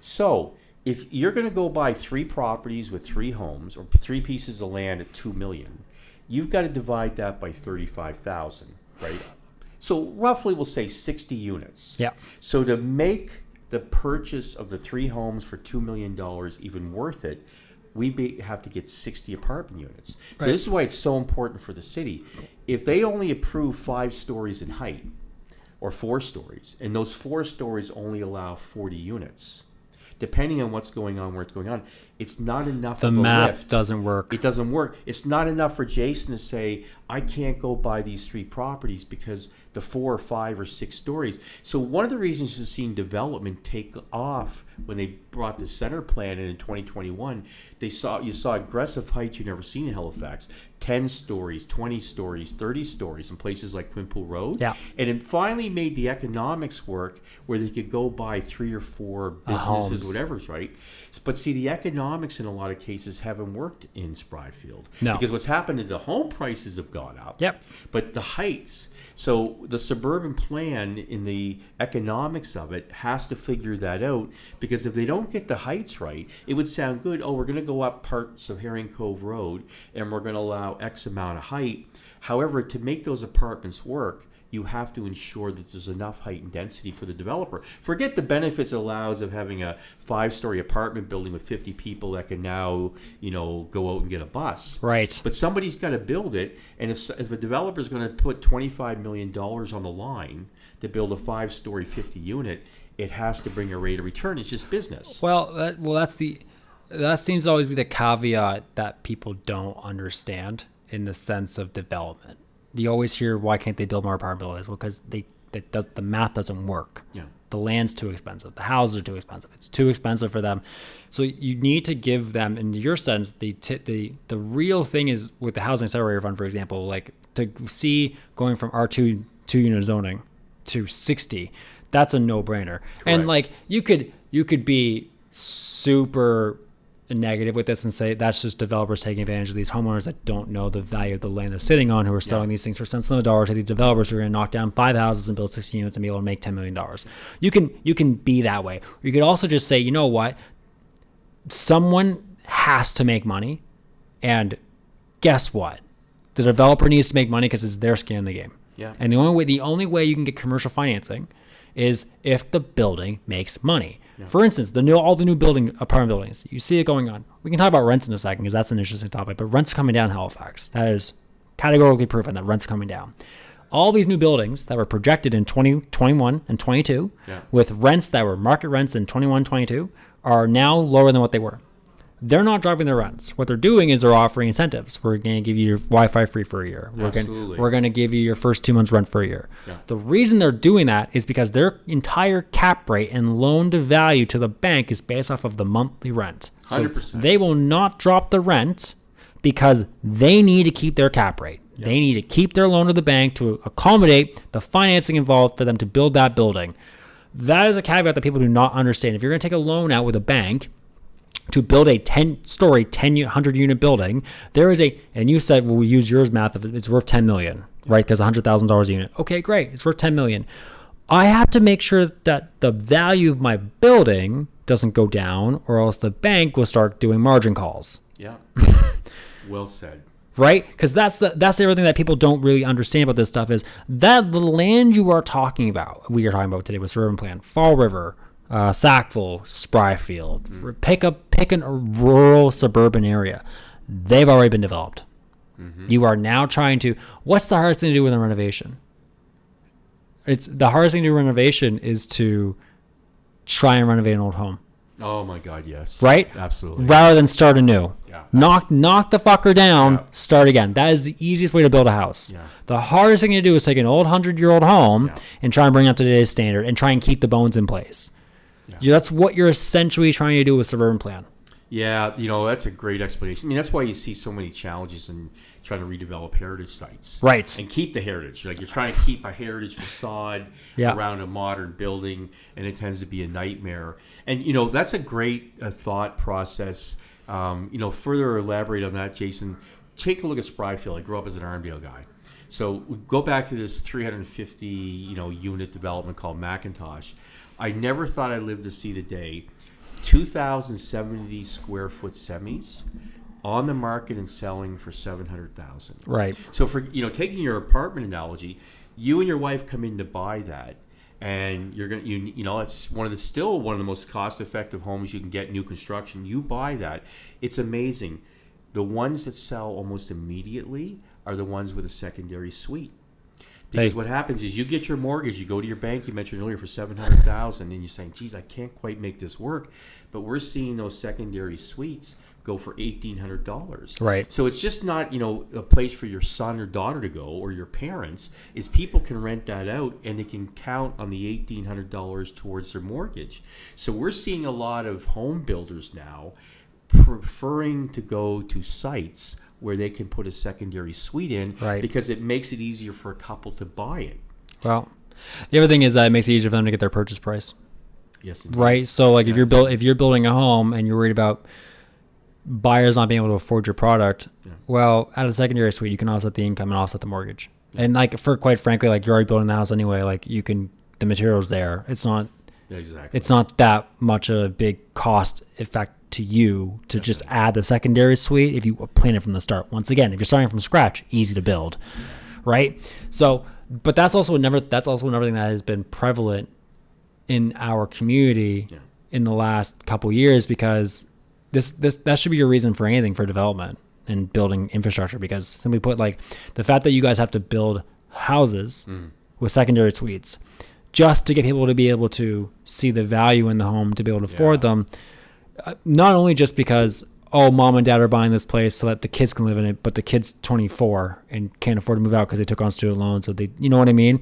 So if you're going to go buy 3 properties with 3 homes or 3 pieces of land at $2 million, you've got to divide that by 35,000, right? So roughly, we'll say 60 units. Yeah. So to make the purchase of the 3 homes for $2 million even worth it, we have to get 60 apartment units. So this is why it's so important for the city. If they only approve 5 stories in height or 4 stories, and those 4 stories only allow 40 units, depending on what's going on, where it's going on, it's not enough The of a math lift. doesn't work. It doesn't work. It's not enough for Jason to say, I can't go buy these 3 properties because the 4 or 5 or 6 stories. So one of the reasons you've seen development take off when they brought the center plan in 2021, you saw aggressive heights you've never seen in Halifax. 10 stories, 20 stories, 30 stories in places like Quinpool Road. Yeah. And it finally made the economics work where they could go buy 3 or 4 businesses, homes. whatever's right. But see, the economics in a lot of cases haven't worked in Spryfield. No. Because what's happened is the home prices have gone up. Yep. But the heights, so the suburban plan in the economics of it has to figure that out, because if they don't get the heights right, it would sound good. Oh, we're going to go up parts of Herring Cove Road and we're going to allow X amount of height. However, to make those apartments work, you have to ensure that there's enough height and density for the developer. Forget the benefits it allows of having a 5-story apartment building with 50 people that can now, go out and get a bus. Right. But somebody's got to build it, and if a developer is going to put $25 million on the line to build a 5-story 50-unit, it has to bring a rate of return. It's just business. That seems to always be the caveat that people don't understand in the sense of development. You always hear, why can't they build more apartment buildings? Well, because the math doesn't work. Yeah. The land's too expensive. The houses are too expensive. It's too expensive for them. So you need to give them, in your sense, the real thing is with the Housing Accelerator Fund, for example, like to see going from R2 2-unit zoning to 60, that's a no-brainer. Correct. And like you could be super negative with this and say that's just developers taking advantage of these homeowners that don't know the value of the land they're sitting on, who are selling these things for cents on the dollar to these developers who are going to knock down 5 houses and build 60 units and be able to make $10 million. You can be that way. You could also just say, you know what? Someone has to make money, and guess what? The developer needs to make money because it's their skin in the game. Yeah. And the only way you can get commercial financing is if the building makes money. Yeah. For instance, all the new apartment buildings, you see it going on. We can talk about rents in a second because that's an interesting topic, but rents coming down in Halifax. That is categorically proven that rents coming down. All these new buildings that were projected in 2021 and 22 with rents that were market rents in 21, 22 are now lower than what they were. They're not driving their rents. What they're doing is they're offering incentives. We're going to give you your Wi-Fi free for a year. We're going to give you your first 2 months rent for a year. Yeah. The reason they're doing that is because their entire cap rate and loan to value to the bank is based off of the monthly rent. So 100%. They will not drop the rent because they need to keep their cap rate. Yep. They need to keep their loan to the bank to accommodate the financing involved for them to build that building. That is a caveat that people do not understand. If you're going to take a loan out with a bank to build a 10-story, 100-unit building, there is and you said, well, we use yours math, if it's worth $10 million, right? Because $100,000 a unit. Okay, great. It's worth $10 million. I have to make sure that the value of my building doesn't go down, or else the bank will start doing margin calls. Yeah. Well said. Right? Because that's everything that people don't really understand about this stuff is that the land we are talking about today with Suburban Plan, Fall River, Sackville, Spryfield, pick a rural suburban area. They've already been developed. Mm-hmm. You are now trying to, what's the hardest thing to do with a renovation? It's the hardest thing to do with renovation is to try and renovate an old home. Oh my God, yes. Right? Absolutely. Rather than start anew. Yeah. Knock the fucker down, start again. That is the easiest way to build a house. Yeah. The hardest thing to do is take an old 100-year-old home and try and bring it up to today's standard and try and keep the bones in place. Yeah. That's what you're essentially trying to do with Suburban Plan. Yeah, that's a great explanation. I mean, that's why you see so many challenges in trying to redevelop heritage sites. Right. And keep the heritage. Like, you're trying to keep a heritage facade around a modern building, and it tends to be a nightmare. And, that's a great thought process. Further elaborate on that, Jason, take a look at Spryfield. I grew up as an Arndale guy. So we go back to this 350, unit development called Macintosh. I never thought I'd live to see the day. 2,070 square foot semis on the market and selling for 700,000. Right. So for taking your apartment analogy, you and your wife come in to buy that, and you're gonna it's still one of the most cost effective homes you can get, new construction. You buy that, it's amazing. The ones that sell almost immediately are the ones with a secondary suite. Because what happens is you get your mortgage, you go to your bank, you mentioned earlier, for 700,000, and you're saying, geez, I can't quite make this work. But we're seeing those secondary suites go for $1,800. Right. So it's just not, a place for your son or daughter to go, or your parents. Is people can rent that out and they can count on the $1,800 towards their mortgage. So we're seeing a lot of home builders now preferring to go to sites where they can put a secondary suite in, right, because it makes it easier for a couple to buy it. Well, the other thing is that it makes it easier for them to get their purchase price. Yes, indeed. Right. So like if you're building a home and you're worried about buyers not being able to afford your product, well, at a secondary suite, you can offset the income and offset the mortgage. And like, for quite frankly, like, you're already building the house anyway, like, the material's there. It's not, exactly. It's not that much a big cost effect to you to just add the secondary suite if you plan it from the start. Once again, if you're starting from scratch, easy to build, right? So, but that's also another thing that has been prevalent in our community in the last couple years, because that should be your reason for anything, for development and building infrastructure. Because simply put, like, the fact that you guys have to build houses with secondary suites just to get people to be able to see the value in the home, to be able to afford them, not only just because, oh, mom and dad are buying this place so that the kids can live in it, but the kid's 24 and can't afford to move out because they took on student loans, so they, you know what I mean?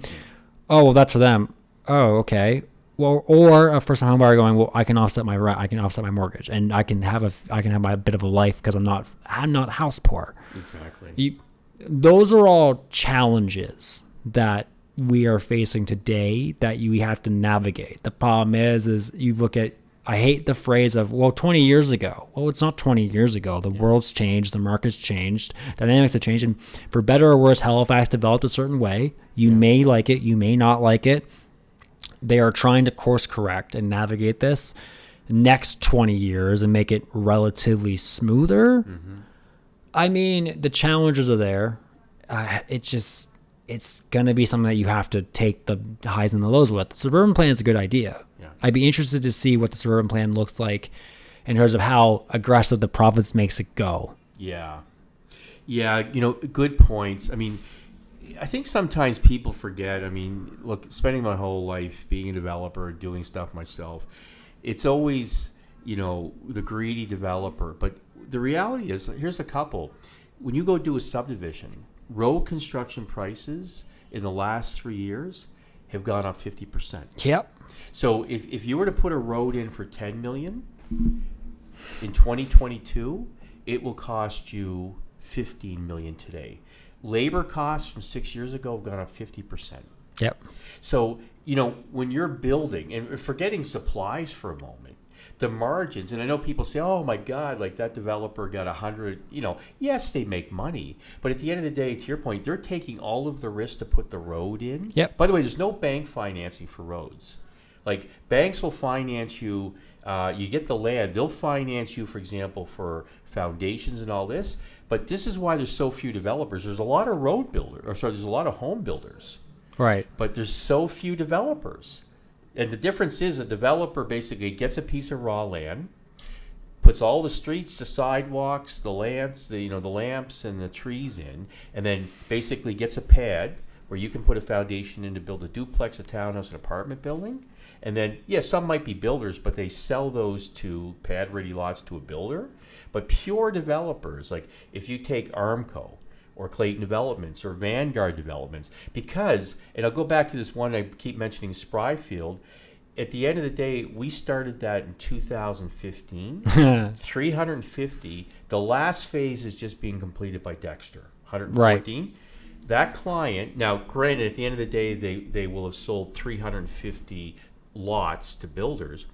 Oh, well, that's for them. Oh, okay. Well, or a first-time home buyer going, well, I can offset my rent, I can offset my mortgage, and I can have my bit of a life because I'm not house poor. Exactly. Those are all challenges that we are facing today that we have to navigate. The problem is you look at, I hate the phrase of, well, 20 years ago. Well, it's not 20 years ago. The world's changed. The market's changed. Dynamics have changed. And for better or worse, Halifax developed a certain way. You may like it. You may not like it. They are trying to course correct and navigate this next 20 years and make it relatively smoother. I mean, the challenges are there. It's going to be something that you have to take the highs and the lows with. The Suburban Plan is a good idea. I'd be interested to see what the Suburban Plan looks like in terms of how aggressive the province makes it go. Yeah, good points. I mean, I think sometimes people forget. I mean, look, spending my whole life being a developer, doing stuff myself, it's always, the greedy developer. But the reality is, here's a couple. When you go do a subdivision, road construction prices in the last 3 years have gone up 50%. Yep. So if you were to put a road in for $10 million in 2022, it will cost you $15 million today. Labor costs from 6 years ago have gone up 50%. Yep. So, when you're building, and forgetting supplies for a moment, the margins, and I know people say, oh my God, like that developer got 100, yes, they make money. But at the end of the day, to your point, they're taking all of the risk to put the road in. Yep. By the way, there's no bank financing for roads. Like, banks will finance you, you get the land, they'll finance you, for example, for foundations and all this. But this is why there's so few developers. There's a lot of there's a lot of home builders. Right. But there's so few developers. And the difference is a developer basically gets a piece of raw land, puts all the streets, the sidewalks, the lamps, the lamps and the trees in, and then basically gets a pad where you can put a foundation in to build a duplex, a townhouse, an apartment building. And then, some might be builders, but they sell those to pad-ready lots to a builder. But pure developers, like if you take Armco or Clayton Developments or Vanguard Developments, because, and I'll go back to this one I keep mentioning, Spryfield, at the end of the day, we started that in 2015, 350. The last phase is just being completed by Dexter, 114. Right. That client, now granted, at the end of the day, they will have sold 350 lots to builders.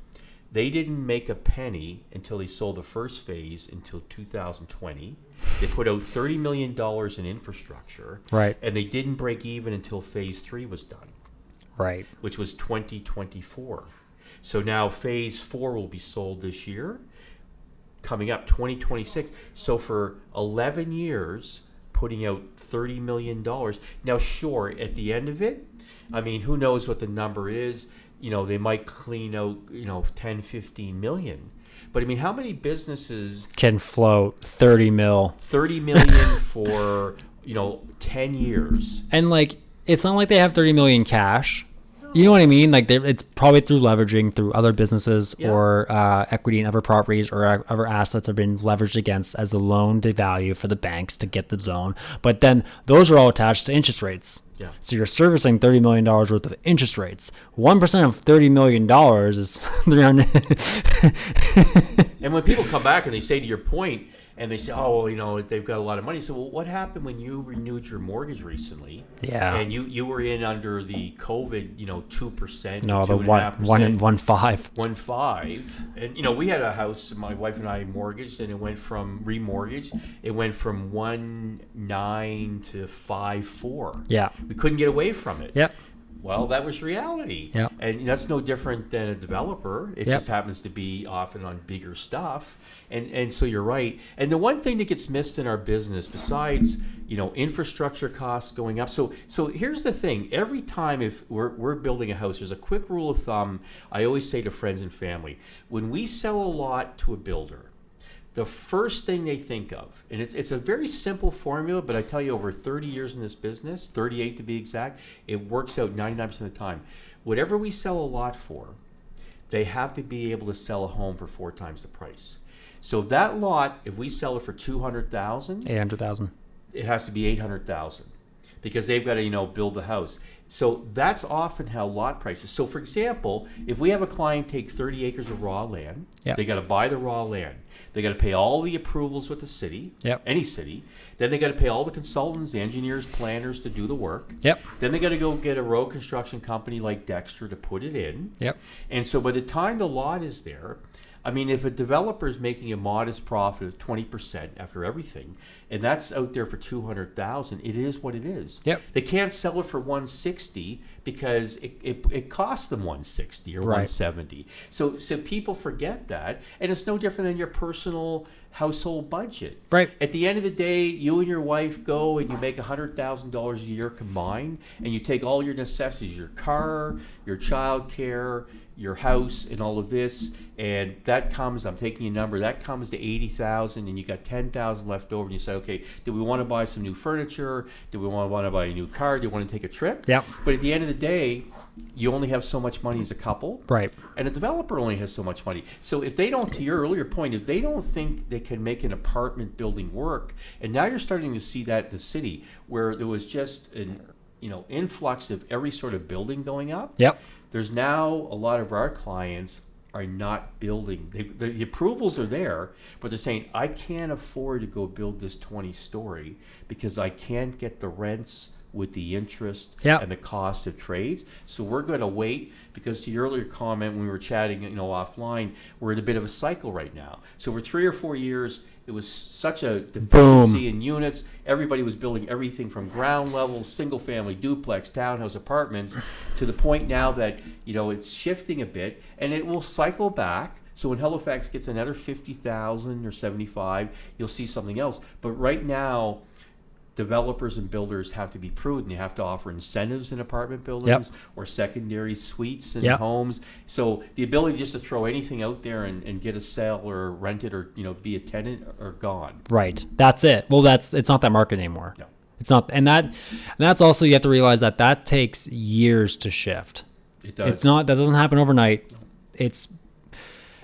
They didn't make a penny until they sold the first phase until 2020. They put out $30 million in infrastructure. Right. And they didn't break even until phase 3 was done. Right. Which was 2024. So now phase 4 will be sold this year, coming up 2026. So for 11 years, putting out $30 million. Now, sure, at the end of it, I mean, who knows what the number is? You know, they might clean out, 10, 15 million. But I mean, how many businesses can float 30 mil? 30 million for, 10 years. And like, it's not like they have 30 million cash. You know what I mean? Like, it's probably through leveraging through other businesses or equity in other properties or other assets have been leveraged against as a loan to value for the banks to get the loan. But then those are all attached to interest rates. Yeah. So you're servicing $30 million worth of interest rates. 1% of $30 million is 300. And when people come back and they say, to your point, and they say, oh, well, they've got a lot of money. So, well, what happened when you renewed your mortgage recently? Yeah. And you were in under the COVID, 2%. No, the 1.5%. 1.5. And, we had a house, my wife and I mortgaged, and it went from remortgaged. It went from 1.9 to 5.4. Yeah. We couldn't get away from it. Yep. Well, that was reality. Yeah. And that's no different than a developer. It just happens to be often on bigger stuff. And so you're right. And the one thing that gets missed in our business, besides, infrastructure costs going up. So here's the thing. Every time if we're building a house, there's a quick rule of thumb I always say to friends and family. When we sell a lot to a builder, the first thing they think of, and it's a very simple formula, but I tell you, over 30 years in this business, 38 to be exact, it works out 99% of the time. Whatever we sell a lot for, they have to be able to sell a home for 4 times the price. So that lot, if we sell it for $200,000, $800,000, it has to be $800,000 because they've got to, build the house. So that's often how lot prices. So for example, if we have a client take 30 acres of raw land, they got to buy the raw land. They got to pay all the approvals with the city, any city. Then they got to pay all the consultants, the engineers, planners to do the work. Then they got to go get a road construction company like Dexter to put it in. And so by the time the lot is there, I mean, if a developer is making a modest profit of 20% after everything, and that's out there for $200,000, it is what it is. They can't sell it for $160 because it costs them $160 or $170. So people forget that, and it's no different than your personal household budget. At the end of the day, you and your wife go and you make $100,000 a year combined, and you take all your necessities, your car, your child care, your house, and all of this, and that comes, I'm taking a number, that comes to $80,000, and you got $10,000 left over, and you say, okay, do we want to buy some new furniture? Do we want to buy a new car? Do you want to take a trip? But at the end of the day, you only have so much money as a couple. And a developer only has so much money. So if they don't, to your earlier point, if they don't think they can make an apartment building work, and now you're starting to see that in the city, where there was just an influx of every sort of building going up. There's now a lot of our clients are not building. The approvals are there, but they're saying, I can't afford to go build this 20-story because I can't get the rents with the interest and the cost of trades. So we're going to wait, because to your earlier comment when we were chatting, offline, we're in a bit of a cycle right now. So for 3 or 4 years, it was such a deficiency in units. Everybody was building everything from ground level, single family, duplex, townhouse, apartments, to the point now that, it's shifting a bit, and it will cycle back. So when Halifax gets another 50,000 or 75, you'll see something else. But right now, developers and builders have to be prudent. They have to offer incentives in apartment buildings or secondary suites in homes. So the ability just to throw anything out there and get a sale or rent it or be a tenant are gone. That's it. Well, it's not that market anymore. It's not, and that's also, you have to realize that takes years to shift. It does. It's not, that doesn't happen overnight. It's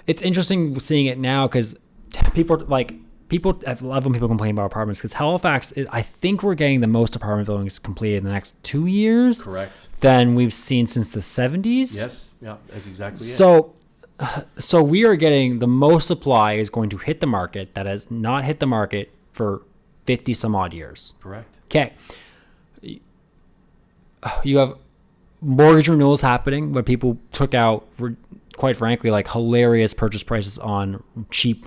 interesting seeing it now because I love when people complain about apartments, because Halifax, I think we're getting the most apartment buildings completed in the next 2 years. Correct. Than we've seen since the 70s. Yes, that's exactly it. So we are getting the most supply is going to hit the market that has not hit the market for 50 some odd years. Correct. Okay. You have mortgage renewals happening where people took out quite frankly, like hilarious purchase prices on cheap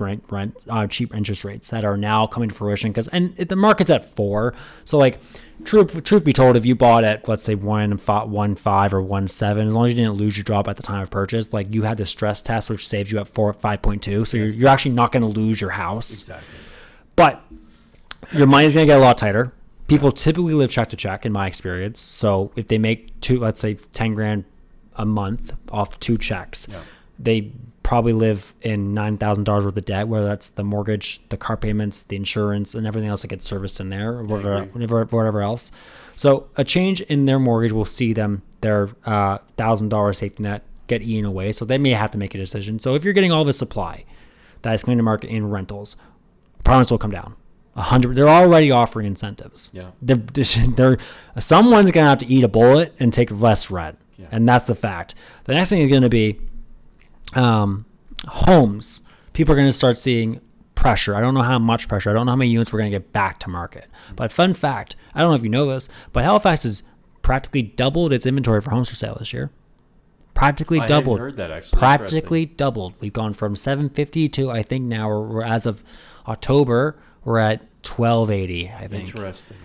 cheap interest rates that are now coming to fruition. And the market's at 4. So like, truth be told, if you bought at, let's say 1.5 or 1.7, as long as you didn't lose your drop at the time of purchase, like you had the stress test, which saves you at 5.2. So you're actually not going to lose your house. Exactly. But your money's going to get a lot tighter. People typically live check to check in my experience. So if they make let's say 10 grand a month off 2 checks, they probably live in $9,000 worth of debt, whether that's the mortgage, the car payments, the insurance, and everything else that gets serviced in there, or whatever else. So a change in their mortgage will see them, their $1,000 safety net get eaten away. So they may have to make a decision. So if you're getting all this supply that is coming to market in rentals, apartments will come down. 100. They're already offering incentives. Yeah. Someone's gonna have to eat a bullet and take less rent, and that's the fact. The next thing is going to be homes. People are going to start seeing pressure. I don't know how much pressure. I don't know how many units we're going to get back to market. But fun fact, I don't know if you know this, but Halifax has practically doubled its inventory for homes for sale this year. Practically doubled. I hadn't heard that, actually. Practically doubled. We've gone from 750 to, I think now we're as of October, we're at 1280, I think. Interesting.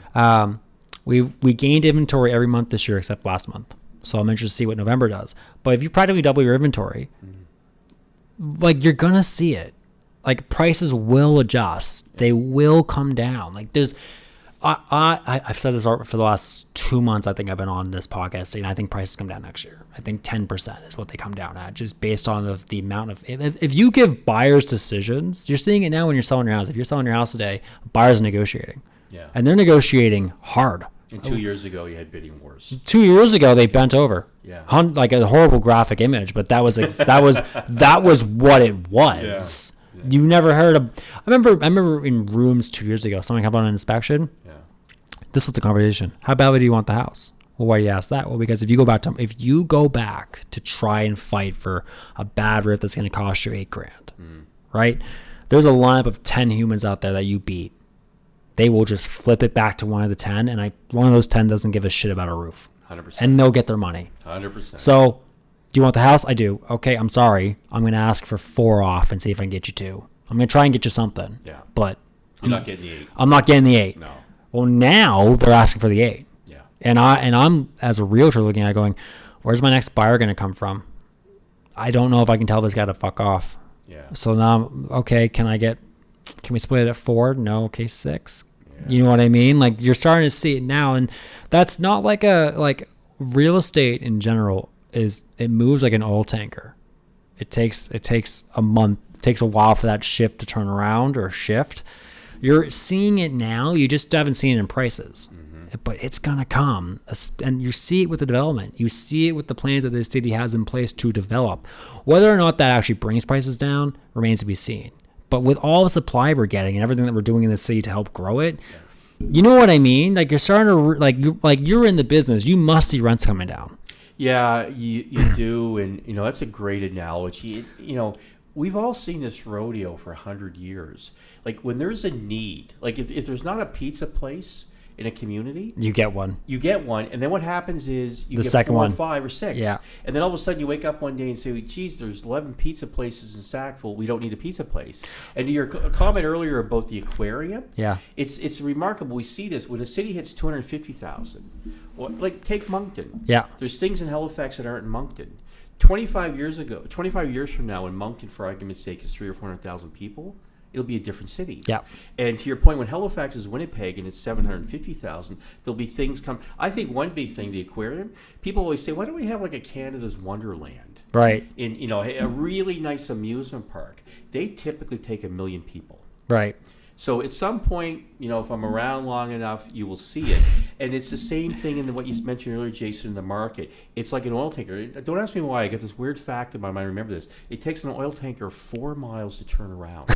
We gained inventory every month this year except last month. So I'm interested to see what November does. But if you practically double your inventory, like you're going to see it. Like prices will adjust. They will come down. Like I've said this for the last 2 months. I think I've been on this podcast, and I think prices come down next year. I think 10% is what they come down at, just based on the amount of, if you give buyers decisions, you're seeing it now when you're selling your house. If you're selling your house today, buyers are negotiating. Yeah. And they're negotiating hard. And 2 years ago, you had bidding wars. 2 years ago, they bent over. Yeah, like a horrible graphic image, but that was that was what it was. Yeah. You never heard of. I remember in rooms 2 years ago, someone came on an inspection. Yeah, this was the conversation. How badly do you want the house? Well, why do you ask that? Well, because if you go back to try and fight for a bad roof that's going to cost you $8,000, right? There's a lineup of 10 humans out there that you beat. They will just flip it back to one of the 10, and one of those 10 doesn't give a shit about a roof. 100%. And they'll get their money. 100%. So, do you want the house? I do. Okay, I'm sorry. I'm going to ask for 4 off and see if I can get you 2. I'm going to try and get you something. Yeah. But you're not getting the 8. I'm not getting the 8. No. Well, now they're asking for the 8. Yeah. And I'm as a realtor looking at it going, where's my next buyer going to come from? I don't know if I can tell this guy to fuck off. Yeah. So now, okay, can we split it at 4? No. Okay, 6. Yeah. You know what I mean? Like you're starting to see it now, and that's not like real estate in general it moves like an oil tanker. It takes a month. It takes a while for that ship to turn around or shift. You're seeing it now. You just haven't seen it in prices. But it's going to come. And you see it with the development. You see it with the plans that the city has in place to develop. Whether or not that actually brings prices down remains to be seen. But with all the supply we're getting and everything that we're doing in the city to help grow it, you know what I mean? Like you're starting to, you're in the business. You must see rents coming down. Yeah, you do. And, that's a great analogy. We've all seen this rodeo for 100 years. Like when there's a need, like if there's not a pizza place in a community, you get one. And then what happens is you the get second 4 one. or 5 or 6. Yeah. And then all of a sudden you wake up one day and say, geez, there's 11 pizza places in Sackville. We don't need a pizza place. And to your comment earlier about the aquarium, it's remarkable. We see this when a city hits 250,000. Well, like take Moncton. Yeah. There's things in Halifax that aren't in Moncton. 25 years from now, when Moncton, for argument's sake, is 300,000 or 400,000 people, it'll be a different city. Yeah. And to your point, when Halifax is Winnipeg and it's 750,000, there'll be things come. I think one big thing, the aquarium, people always say, why don't we have like a Canada's Wonderland? Right. In a really nice amusement park. They typically take 1 million people. Right. So at some point, if I'm around long enough, you will see it. And it's the same thing in what you mentioned earlier, Jason, in the market. It's like an oil tanker. Don't ask me why. I got this weird fact in my mind. Remember this. It takes an oil tanker 4 miles to turn around.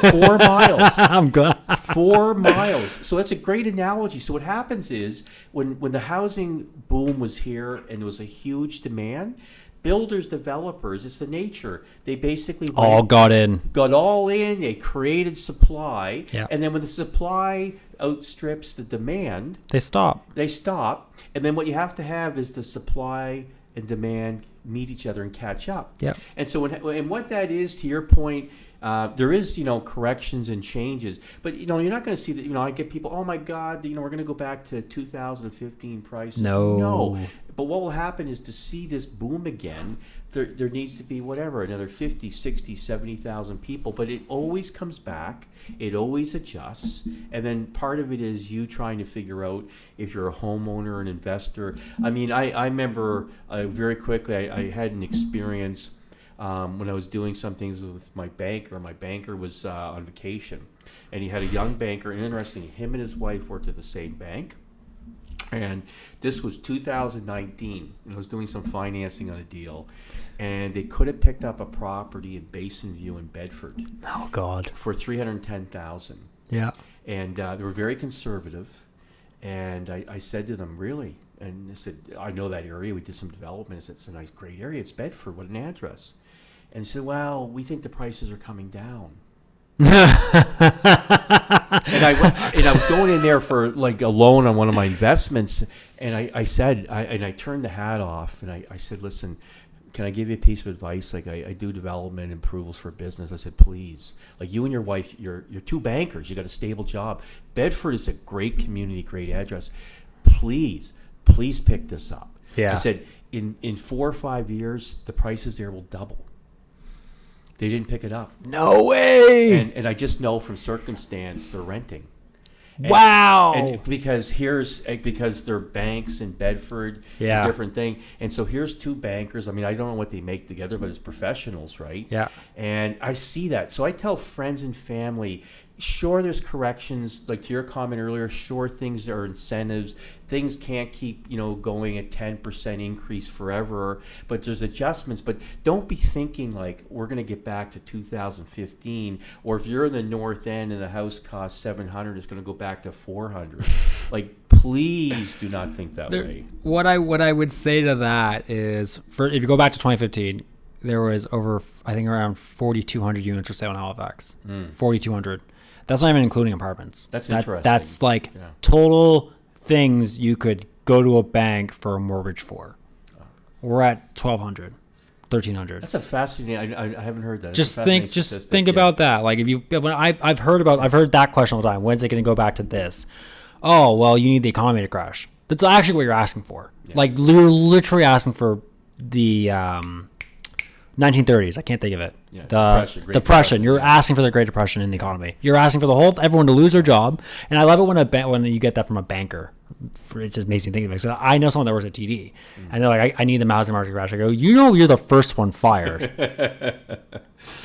4 miles. I'm glad. 4 miles. So that's a great analogy. So what happens is when the housing boom was here and there was a huge demand, builders, developers, it's the nature. They basically got all in. They created supply, and then when the supply outstrips the demand, they stop. And then what you have to have is the supply and demand meet each other and catch up. Yeah. And so, and what that is, to your point, there is, corrections and changes, but you're not going to see that. I get people, oh my God, we're going to go back to 2015 prices. No. But what will happen is, to see this boom again, there needs to be another 50, 60, 70,000 people, but it always comes back. It always adjusts. And then part of it is you trying to figure out if you're a homeowner, an investor. I mean, I remember very quickly, I had an experience when I was doing some things with my banker. My banker was on vacation, and he had a young banker, and interesting, him and his wife worked at the same bank. And this was 2019, and I was doing some financing on a deal, and they could have picked up a property in Basin View in Bedford. Oh God. For $310,000. Yeah. And they were very conservative, and I said to them, really? And I said, I know that area. We did some development. I said, it's a nice, great area. It's Bedford. What an address. And he said, well, we think the prices are coming down. And I was going in there for like a loan on one of my investments, and I turned the hat off, and I said, listen, can I give you a piece of advice? Like, I do development approvals for business. I said, please, like, you and your wife, you're two bankers. You got a stable job. Bedford is a great community, great address. Please pick this up. Yeah. I said, in 4 or 5 years, the prices there will double. They didn't pick it up. No way. And I just know from circumstance they're renting. Wow. And because they're banks in Bedford, Yeah. a different thing. And so here's two bankers. I mean, I don't know what they make together, but it's professionals, right? Yeah. And I see that. So I tell friends and family, sure, there's corrections, like to your comment earlier, sure, things are incentives. Things can't keep, going at 10% increase forever, but there's adjustments. But don't be thinking like we're going to get back to 2015, or if you're in the north end and the house costs $700, it's going to go back to $400. Like, please do not think that way. What I would say to that is, if you go back to 2015, there was over, I think, around 4,200 units for sale in Halifax. 4,200. That's not even including apartments. That's interesting. That's like total things you could go to a bank for a mortgage for. We're at 1,200, 1,300. That's a fascinating. I haven't heard that. Just think about that. Like, I've heard that question all the time. When's it going to go back to this? Oh, well, you need the economy to crash. That's actually what you're asking for. Yeah. Like, you're literally asking for the 1930s. I can't think of it. Yeah, Depression. You're asking for the Great Depression in the economy. You're asking for everyone to lose their job. And I love it when you get that from a banker. It just makes me think of it. So I know someone that works at TD, and they're like, I need the housing market to crash. I go, you're the first one fired.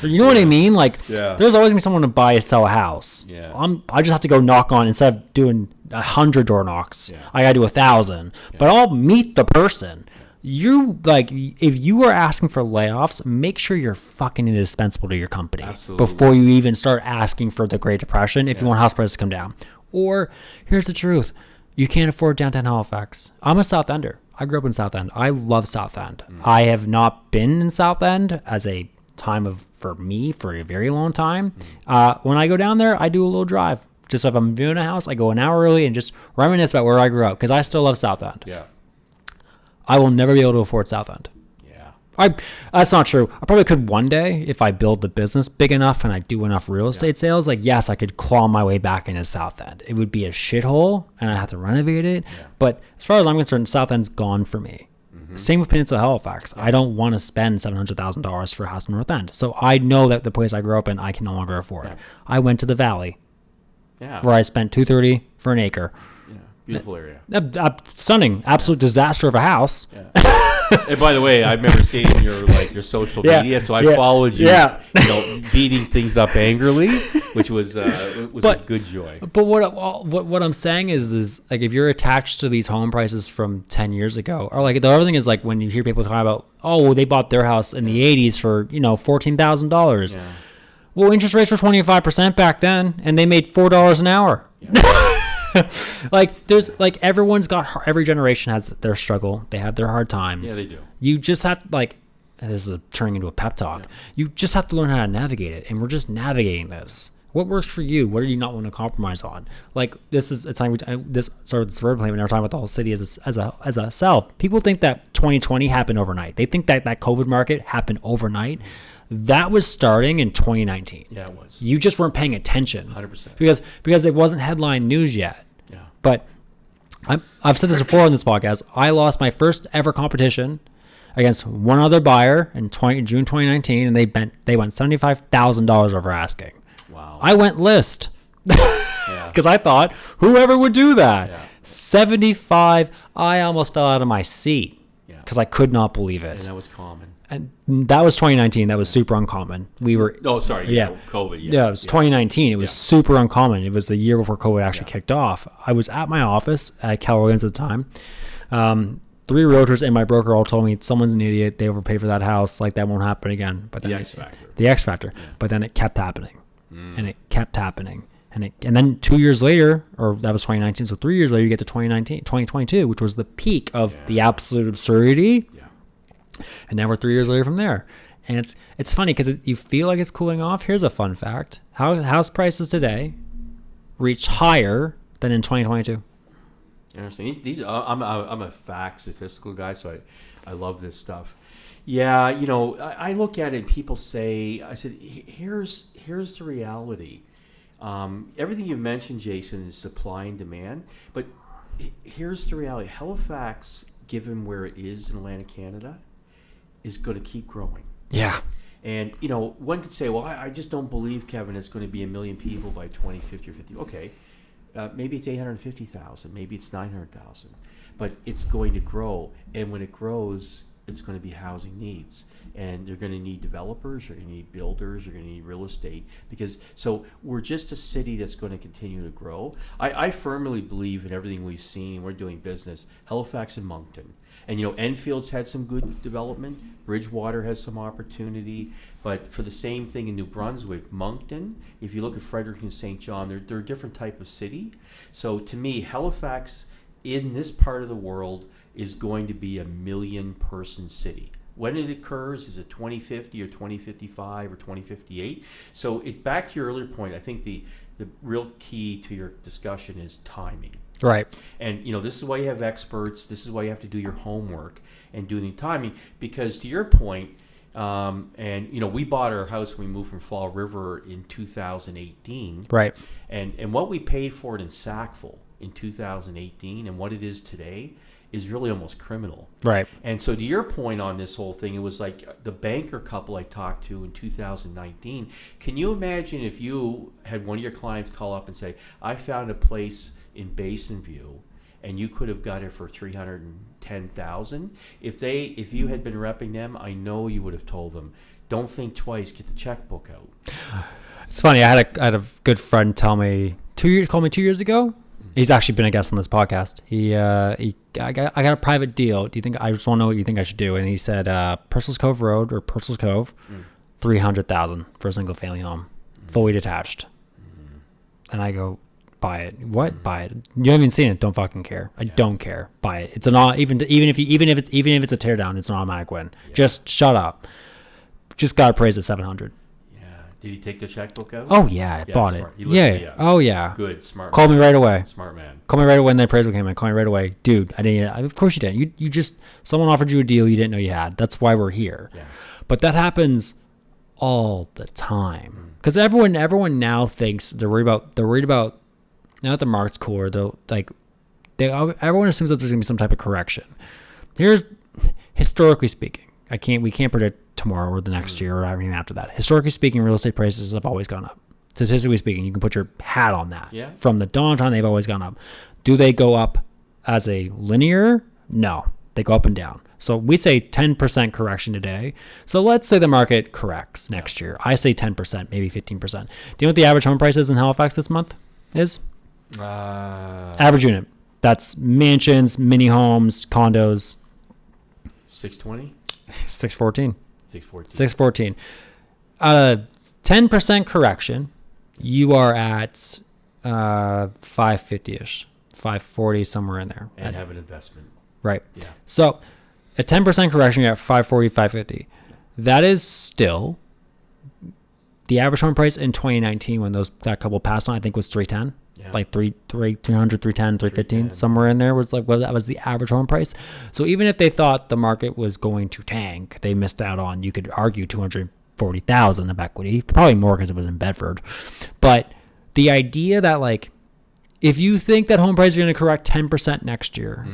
You know what I mean? Like, there's always gonna be someone to buy or sell a house. Yeah. I just have to go knock on, instead of doing 100 door knocks, I gotta do 1,000. But I'll meet the person. If you are asking for layoffs, make sure you're fucking indispensable to your company. Absolutely. Before you even start asking for the Great Depression, if you want house prices to come down. Or, here's the truth, you can't afford downtown Halifax. I'm a South Ender. I grew up in South End. I love South End. I have not been in South End as a time for a very long time. When I go down there, I do a little drive. Just if I'm viewing a house, I go an hour early and just reminisce about where I grew up, because I still love South End. Yeah. I will never be able to afford South End. Yeah. That's not true. I probably could one day if I build the business big enough and I do enough real estate sales. Like, yes, I could claw my way back into South End. It would be a shithole and I'd have to renovate it. Yeah. But as far as I'm concerned, South End's gone for me. Mm-hmm. Same with Peninsula Halifax. I don't want to spend $700,000 for a house in North End. So I know that the place I grew up in, I can no longer afford. Yeah. I went to the Valley, where I spent $230 for an acre. Beautiful area. Stunning. Absolute disaster of a house. Yeah. And by the way, I remember seeing your social media, so I followed you, beating things up angrily, which was a good joy. But what I'm saying is like, if you're attached to these home prices from 10 years ago, or like the other thing is like when you hear people talking about, oh, they bought their house in the 80s for $14,000. Yeah. Well, interest rates were 25% back then, and they made $4 an hour. Yeah. Like, there's like, every generation has their struggle. They have their hard times. Yeah, they do. You just have this is turning into a pep talk. Yeah. You just have to learn how to navigate it, and we're just navigating this. What works for you? What do you not want to compromise on? Like this is a time this sort of the Suburban Plan. When we're talking about the whole city as a self. People think that 2020 happened overnight. They think that COVID market happened overnight. That was starting in 2019. Yeah, it was. You just weren't paying attention. 100%. Because it wasn't headline news yet. Yeah. But I've said this before on this podcast. I lost my first ever competition against one other buyer in June 2019, and they went $75,000 over asking. Wow. I went list because I thought whoever would do that. Yeah. 75. I almost fell out of my seat because I could not believe it. And that was common. And that was 2019. That was super uncommon. We were. Oh, sorry. Yeah. COVID. Yeah, it was 2019. It was super uncommon. It was the year before COVID actually kicked off. I was at my office at Keller Williams at the time. 3 realtors and my broker all told me someone's an idiot. They overpaid for that house. Like that won't happen again. But then the X factor. Yeah. But then it kept happening, and it kept happening, and then 2 years later, or that was 2019. So 3 years later, you get to 2022, which was the peak of the absolute absurdity. Yeah. And now we're 3 years later from there. And it's funny because you feel like it's cooling off. Here's a fun fact. House prices today reached higher than in 2022. Interesting. These I'm a fact statistical guy, so I love this stuff. Yeah, I look at it and people say, I said, here's the reality. Everything you mentioned, Jason, is supply and demand. But here's the reality. Halifax, given where it is in Atlantic Canada, is going to keep growing. Yeah. And, one could say, well, I just don't believe, Kevin, it's going to be 1 million people by 2050 or 50. Okay. Maybe it's 850,000. Maybe it's 900,000. But it's going to grow. And when it grows, it's going to be housing needs. And you're going to need developers, you're going to need builders, you're going to need real estate. So we're just a city that's going to continue to grow. I firmly believe in everything we've seen. We're doing business. Halifax and Moncton. And, Enfield's had some good development. Bridgewater has some opportunity. But for the same thing in New Brunswick, Moncton, if you look at Fredericton and St. John, they're a different type of city. So to me, Halifax in this part of the world is going to be 1 million person city. When it occurs, is it 2050 or 2055 or 2058? So back to your earlier point, I think the real key to your discussion is timing. Right. And, this is why you have experts. This is why you have to do your homework and do the timing. Because to your point, we bought our house when we moved from Fall River in 2018. Right. And what we paid for it in Sackville in 2018 and what it is today is really almost criminal. Right. And so to your point on this whole thing, it was like the banker couple I talked to in 2019. Can you imagine if you had one of your clients call up and say, I found a place in Basin View and you could have got it for $310,000? If you had been repping them, I know you would have told them, don't think twice, get the checkbook out. It's funny. I had a good friend tell me 2 years, called me 2 years ago. He's actually been a guest on this podcast. I got a private deal. Do you think, I just want to know what you think I should do? And he said, Purcell's Cove Road or Purcell's Cove, $300,000 for a single family home, fully detached. And I go, buy it. What? Buy it. You haven't even seen it. Don't fucking care. I don't care. Buy it. It's even if it's a tear down, it's an automatic win. Yeah. Just shut up. Just got appraised at $700. Did he take the checkbook out? Oh, yeah. I bought smart. it. Yeah. Oh, yeah. Good. Smart. Called me right away. Smart man. Call me right away when the appraisal came in. Call me right away. Dude, I didn't. Of course you didn't. You just, someone offered you a deal you didn't know you had. That's why we're here. Yeah. But that happens all the time. Because everyone now thinks they're worried about now that the market's cooler, everyone assumes that there's going to be some type of correction. Here's, historically speaking, we can't predict tomorrow or the next year or everything after that. Historically speaking, real estate prices have always gone up. Statistically speaking, you can put your hat on that. Yeah. From the dawn of time, they've always gone up. Do they go up as a linear? No, they go up and down. So we say 10% correction today. So let's say the market corrects next year. I say 10%, maybe 15%. Do you know what the average home price is in Halifax this month is? Average unit. That's mansions, mini homes, condos. 620? 614. 614. 614. 10% correction, you are at 550-ish, 540, somewhere in there. And have an investment. Right. Yeah. So a 10% correction, you're at 540, 550. That is still the average home price in 2019 when that couple passed on, I think was 310. Yeah. Like 300, 310, 315, somewhere in there was like, well, that was the average home price. So even if they thought the market was going to tank, they missed out on, you could argue, 240,000 of equity, probably more because it was in Bedford. But the idea that, like, if you think that home prices are going to correct 10% next year,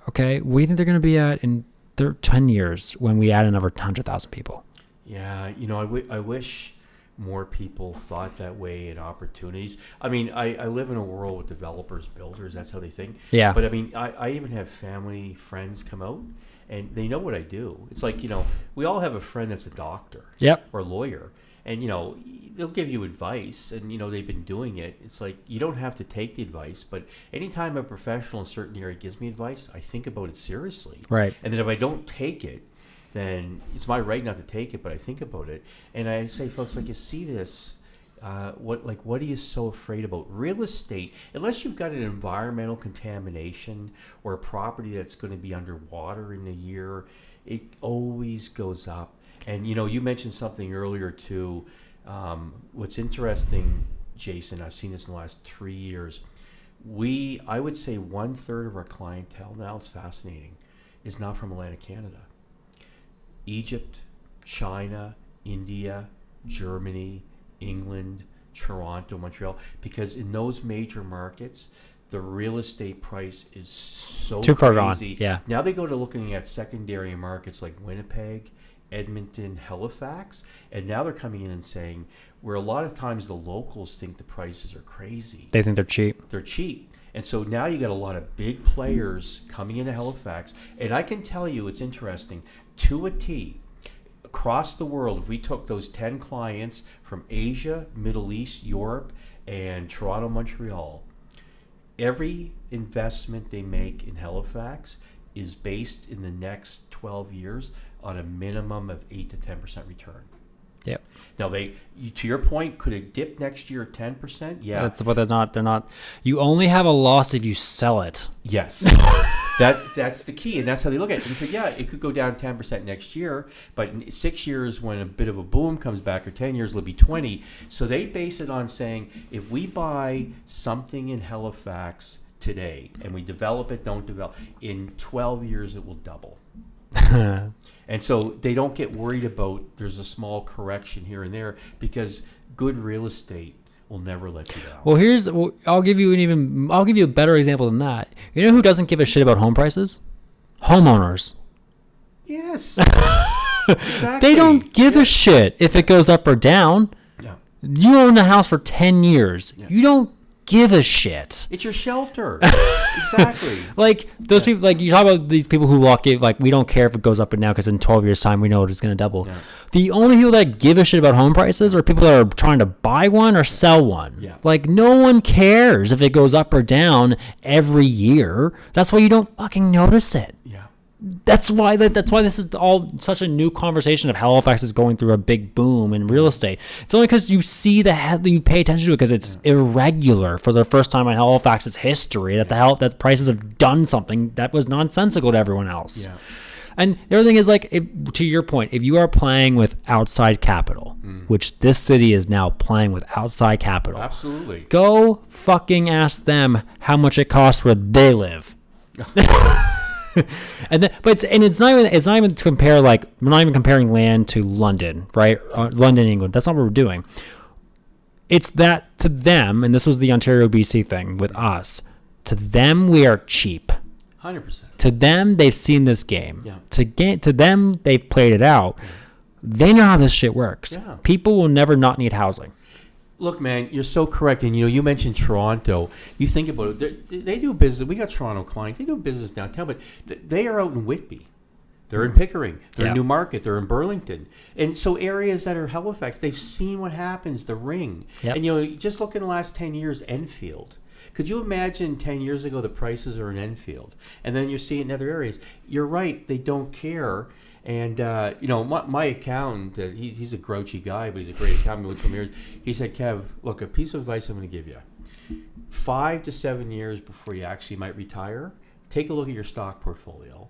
okay, what do you think they're going to be at in 10 years when we add another 100,000 people? Yeah, you know, I wish more people thought that way in opportunities. I mean, I live in a world with developers, builders. That's how they think. Yeah. But I mean, I even have family, friends come out, and they know what I do. It's like, you know, we all have a friend that's a doctor. Yep. Or a lawyer. And, you know, they'll give you advice, and, you know, they've been doing it. It's like, you don't have to take the advice, but anytime a professional in a certain area gives me advice, I think about it seriously. Right. And then if I don't take it, then it's my right not to take it, but I think about it. And I say, folks, like, you see this, what are you so afraid about? Real estate, unless you've got an environmental contamination or a property that's going to be underwater in a year, it always goes up. And, you know, you mentioned something earlier, too. What's interesting, Jason, I've seen this in the last 3 years. I would say 1/3 of our clientele now, it's fascinating, is not from Atlantic Canada. Egypt, China, India, Germany, England, Toronto, Montreal, because in those major markets, the real estate price is so too far crazy. gone. Yeah. Now they go to looking at secondary markets like Winnipeg, Edmonton, Halifax, and now they're coming in and saying, where a lot of times the locals think the prices are crazy. They think they're cheap. They're cheap. And so now you got a lot of big players coming into Halifax. And I can tell you, it's interesting, to a T, across the world, if we took those 10 clients from Asia, Middle East, Europe, and Toronto, Montreal, every investment they make in Halifax is based in the next 12 years on a minimum of 8 to 10% return. Yeah. Now to your point, could it dip next year 10%? Yeah. But they're not. You only have a loss if you sell it. Yes. That's the key, and that's how they look at it. And they say, yeah, it could go down 10% next year, but in 6 years, when a bit of a boom comes back, or 10 years, it'll be 20. So they base it on saying, if we buy something in Halifax today and we develop it, don't develop, in 12 years it will double. And so they don't get worried about there's a small correction here and there, because good real estate will never let you down. Well, I'll give you a better example than that. You know who doesn't give a shit about home prices? Homeowners. Yes. Exactly. They don't give a shit if it goes up or down. Yeah. You own the house for 10 years. Yeah. You don't give a shit. It's your shelter. Exactly. Like those people, like you talk about these people who walk in, like, we don't care if it goes up or down because in 12 years time we know it's going to double. Yeah. The only people that give a shit about home prices are people that are trying to buy one or sell one. Yeah. Like, no one cares if it goes up or down every year. That's why you don't fucking notice it. Yeah. That's why this is all such a new conversation of Halifax is going through a big boom in real estate. It's only because you see you pay attention to it, because it's irregular for the first time in Halifax's history that prices have done something that was nonsensical to everyone else. Yeah. And the other thing is, like, to your point, if you are playing with outside capital, which this city is now playing with outside capital, absolutely, go fucking ask them how much it costs where they live. It's not even to compare, like, we're not even comparing land to London, right? London, England. That's not what we're doing. It's that to them, and this was the Ontario BC thing with us, to them we are cheap. 100%. To them, they've seen this game. Yeah. To them, they've played it out. Yeah. They know how this shit works. Yeah. People will never not need housing. Look, man, you're so correct. And, you know, you mentioned Toronto. You think about it. They do business. We got Toronto clients. They do business downtown, but they are out in Whitby. They're in Pickering. They're in Newmarket. They're in Burlington. And so areas that are Halifax, they've seen what happens, the ring. Yep. And, you know, just look in the last 10 years, Enfield. Could you imagine 10 years ago the prices are in Enfield? And then you see it in other areas. You're right. They don't care. And, you know, my accountant, he's a grouchy guy, but he's a great accountant with 20 years. He said, Kev, look, a piece of advice I'm going to give you. 5 to 7 years before you actually might retire, take a look at your stock portfolio.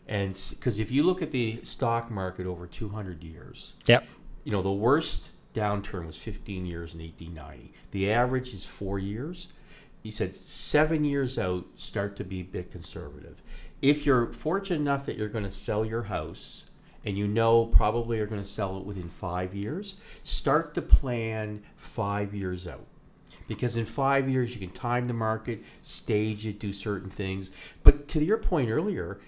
And because if you look at the stock market over 200 years, yep, you know, the worst downturn was 15 years in 1890. The average is 4 years. He said 7 years out, start to be a bit conservative. If you're fortunate enough that you're going to sell your house, and you know probably you're going to sell it within 5 years, start to plan 5 years out. Because in 5 years, you can time the market, stage it, do certain things. But to your point earlier,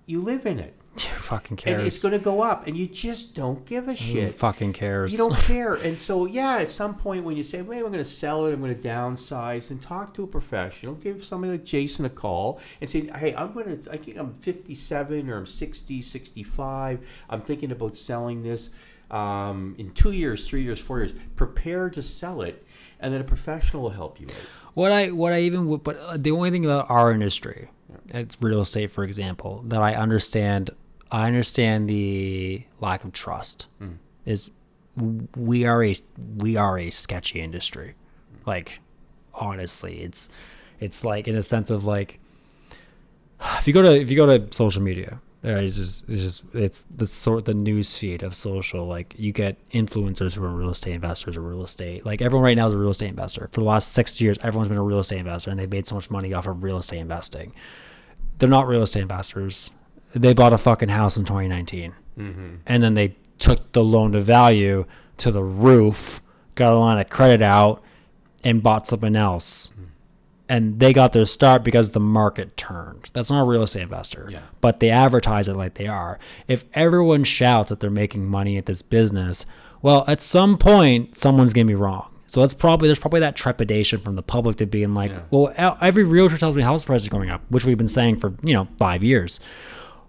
you live in it. Who fucking cares? And it's going to go up, and you just don't give a shit. Who fucking cares? You don't care. And so, yeah, at some point when you say, "Wait, I'm going to sell it, I'm going to downsize," and talk to a professional, give somebody like Jason a call and say, "Hey, I think I'm 57 or I'm 60, 65. I'm thinking about selling this in 2 years, 3 years, 4 years. Prepare to sell it, and then a professional will help you out." But the only thing about our industry, it's real estate, for example, that I understand the lack of trust is we are a sketchy industry. Like, honestly, it's like, in a sense of like, if you go to social media, it's the news feed of social. Like, you get influencers who are real estate investors or real estate. Like, everyone right now is a real estate investor. For the last 6 years, everyone's been a real estate investor, and they've made so much money off of real estate investing. They're not real estate investors. They bought a fucking house in 2019, and then they took the loan to value to the roof, got a line of credit out, and bought something else. And they got their start because the market turned. That's not a real estate investor, but they advertise it like they are. If everyone shouts that they're making money at this business, well, at some point, someone's going to be wrong. So there's probably that trepidation from the public to being like, well, every realtor tells me house prices are going up, which we've been saying for 5 years.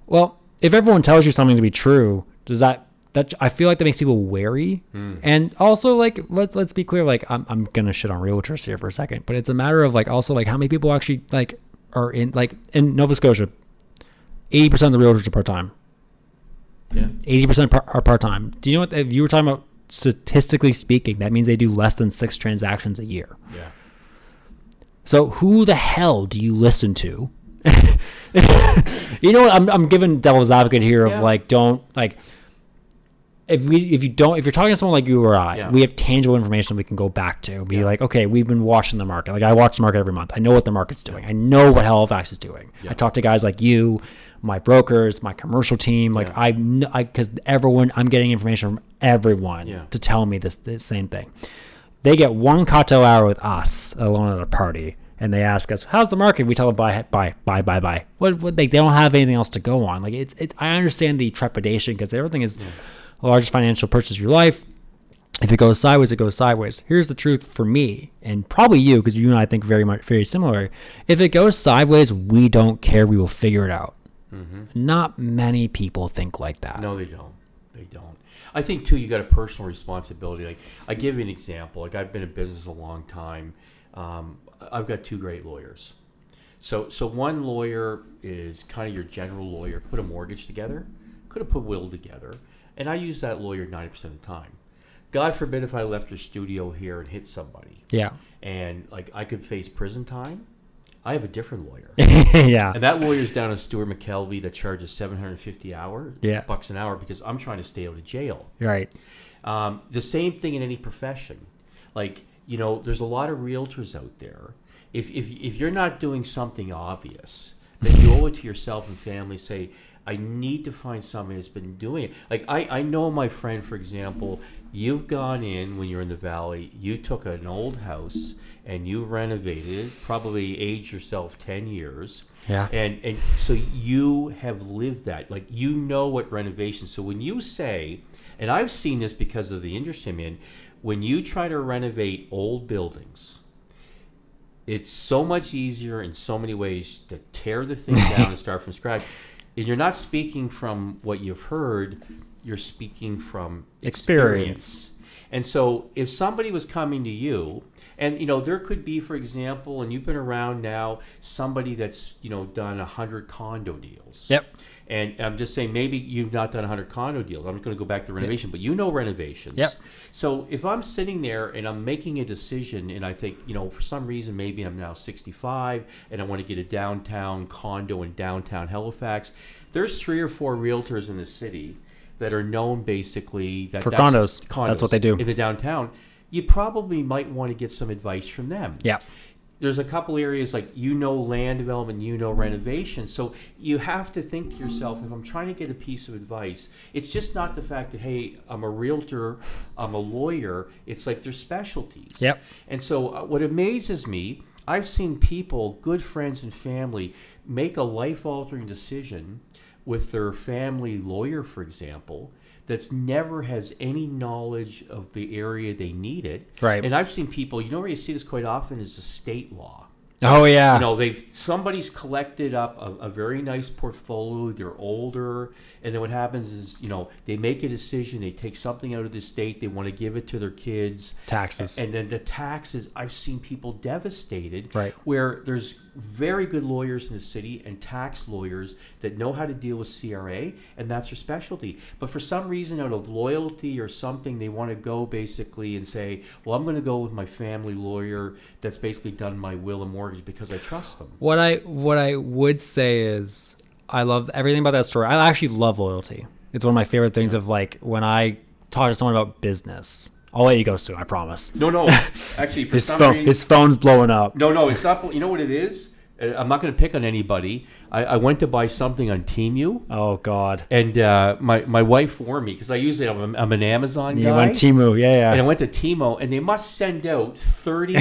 Well, if everyone tells you something to be true, does that I feel like that makes people wary. And also, like, let's be clear, like, I'm gonna shit on realtors here for a second, but it's a matter of like, also, like, how many people actually like are in Nova Scotia. 80% of the realtors are part-time. 80% are part-time. Do you know what, if you were talking about statistically speaking, that means they do less than 6 transactions a year. So who the hell do you listen to? You know what, I'm giving devil's advocate here of like, don't, like, if you're talking to someone like you or I, we have tangible information we can go back to. Be like, okay, we've been watching the market. Like, I watch the market every month. I know what the market's doing. I know what Halifax is doing. I talk to guys like you, my brokers, my commercial team. Like, because everyone, I'm getting information from everyone to tell me this same thing. They get one cocktail hour with us alone at a party, and they ask us, "How's the market?" We tell them, buy. What they don't have anything else to go on. Like, it's. I understand the trepidation because everything is the largest financial purchase of your life. If it goes sideways, it goes sideways. Here's the truth for me, and probably you, because you and I think very similar. If it goes sideways, we don't care. We will figure it out. Not many people think like that. No, they don't. I think too, you got a personal responsibility. Like, I give you an example. Like, I've been in business a long time. I've got 2 great lawyers. So one lawyer is kind of your general lawyer. Put a mortgage together, could have put will together, and I use that lawyer 90% of the time. God forbid if I left your studio here and hit somebody. And like, I could face prison time. I have a different lawyer. And that lawyer's down in Stuart McKelvey that charges $750 bucks an hour because I'm trying to stay out of jail. The same thing in any profession. Like, there's a lot of realtors out there. If you're not doing something obvious, then you owe it to yourself and family. Say, I need to find somebody that's been doing it. Like, I know my friend, for example, you've gone in when you're in the valley, you took an old house and you renovated it, probably aged yourself 10 years. And so you have lived that. Like, you know what renovation. So when you say, and I've seen this because of the industry I'm in, when you try to renovate old buildings, it's so much easier in so many ways to tear the thing down and start from scratch. And you're not speaking from what you've heard, you're speaking from experience. And so if somebody was coming to you, and there could be, for example, and you've been around now, somebody that's done 100 condo deals. And I'm just saying, maybe you've not done 100 condo deals. I'm going to go back to renovation, but renovations. So if I'm sitting there and I'm making a decision, and I think, for some reason, maybe I'm now 65 and I want to get a downtown condo in downtown Halifax, there's 3 or 4 realtors in the city that are known basically for condos. That's what they do in the downtown. You probably might want to get some advice from them. Yeah. There's a couple areas like land development, renovation. So you have to think to yourself, if I'm trying to get a piece of advice, it's just not the fact that, hey, I'm a realtor, I'm a lawyer. It's like there's specialties. Yep. And so what amazes me, I've seen people, good friends and family, make a life-altering decision with their family lawyer, for example, that's never has any knowledge of the area they need it. Right. And I've seen people, where you see this quite often is the state law. Oh, yeah. Somebody's collected up a very nice portfolio. They're older, and then what happens is, they make a decision. They take something out of the state. They want to give it to their kids. Taxes. And then the taxes. I've seen people devastated. Right. Where there's very good lawyers in the city and tax lawyers that know how to deal with CRA, and that's their specialty. But for some reason, out of loyalty or something, they want to go basically and say, well, I'm going to go with my family lawyer that's basically done my will and mortgage because I trust them. What I would say is I love everything about that story. I actually love loyalty. It's one of my favorite things of like when I talk to someone about business. I'll let you go soon, I promise. No. Actually, for his phone's blowing up. No, it's not. You know what it is? I'm not going to pick on anybody. I went to buy something on Temu. Oh, God. And my wife for me, because I usually I'm an Amazon guy. You went Temu, yeah. And I went to Temu, and they must send out 30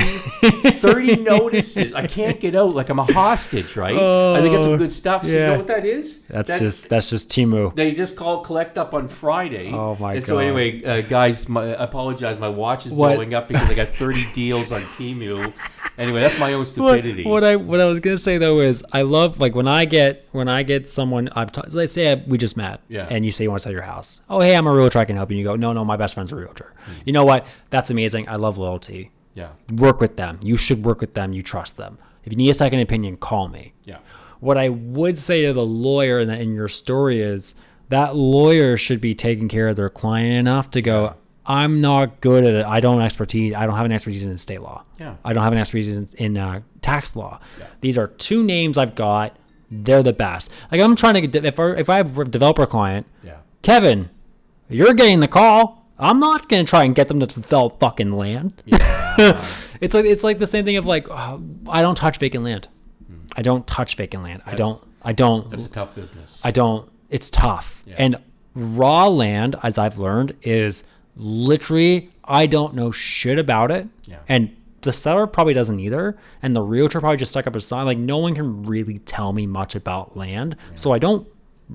notices. I can't get out like I'm a hostage, right? I think it's some good stuff. So you know what that is? That's just Temu. They just collect up on Friday. Oh, my God. And so anyway, guys, I apologize. My watch is blowing up because I got 30 deals on Temu. Anyway, that's my own stupidity. What I was gonna say though is I love like when I get someone let's say we just met, and you say you want to sell your house. Oh, hey, I'm a realtor, I can help you. And you go, no, my best friend's a realtor. You know what? That's amazing. I love loyalty. Yeah. Work with them. You should work with them. You trust them. If you need a second opinion, call me. Yeah. What I would say to the lawyer in your story is that lawyer should be taking care of their client enough to go, I'm not good at it. I don't have an expertise in state law. Yeah. I don't have an expertise in tax law. Yeah. These are two names I've got. They're the best. Like I'm trying to get, if I have a developer client, Kevin, you're getting the call. I'm not going to try and get them to develop fucking land. Yeah. It's like the same thing of like, I don't touch vacant land. I don't touch vacant land. I don't. That's a tough business. It's tough. Yeah. And raw land, as I've learned, is literally, I don't know shit about it. Yeah. And the seller probably doesn't either. And the realtor probably just stuck up his sign. Like no one can really tell me much about land. Yeah. So I don't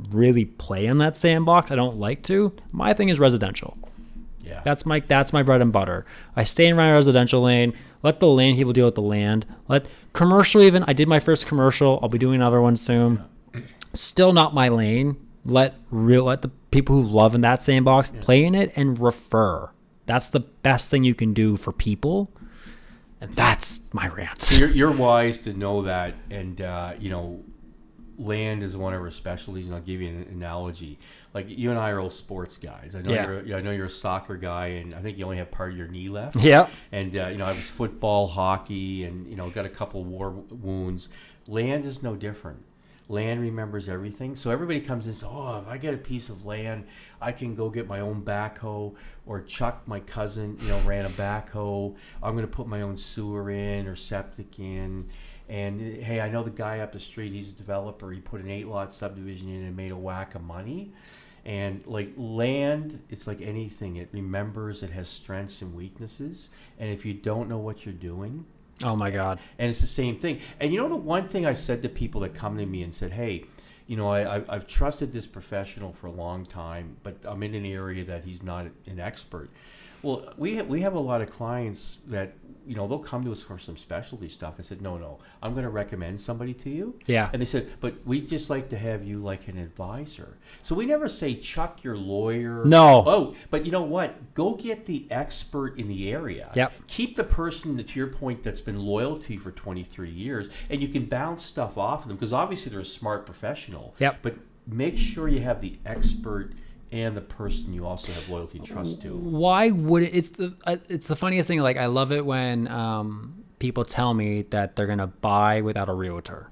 really play in that sandbox. I don't like to. My thing is residential. Yeah. That's my bread and butter. I stay in my residential lane. Let the land people deal with the land. Let commercial even. I did my first commercial. I'll be doing another one soon. Yeah. Still not my lane. Let the people who love in that sandbox play in it and refer. That's the best thing you can do for people. And that's my rant. So you're wise to know that. And, land is one of our specialties. And I'll give you an analogy. Like you and I are all sports guys. I know you're a soccer guy, and I think you only have part of your knee left. Yeah. And I was football, hockey, and got a couple war wounds. Land is no different. Land remembers everything. So everybody comes in and says, if I get a piece of land, I can go get my own backhoe, or Chuck, my cousin, ran a backhoe. I'm going to put my own sewer in or septic in. And hey, I know the guy up the street, he's a developer. He put an 8-lot subdivision in and made a whack of money. And like land, it's like anything. It remembers, it has strengths and weaknesses. And if you don't know what you're doing, oh my God. And it's the same thing. And the one thing I said to people that come to me and said, hey, I've trusted this professional for a long time, but I'm in an area that he's not an expert. Well, we have a lot of clients that, they'll come to us for some specialty stuff. I said, no, I'm going to recommend somebody to you. Yeah. And they said, but we'd just like to have you like an advisor. So we never say, Chuck, your lawyer. No. Oh, but you know what? Go get the expert in the area. Yep. Keep the person, to your point, that's been loyal to you for 20, 30 years, and you can bounce stuff off of them because obviously they're a smart professional. Yep. But make sure you have the expert and the person you also have loyalty and trust to. Why would it? It's the funniest thing. Like I love it when people tell me that they're gonna buy without a realtor.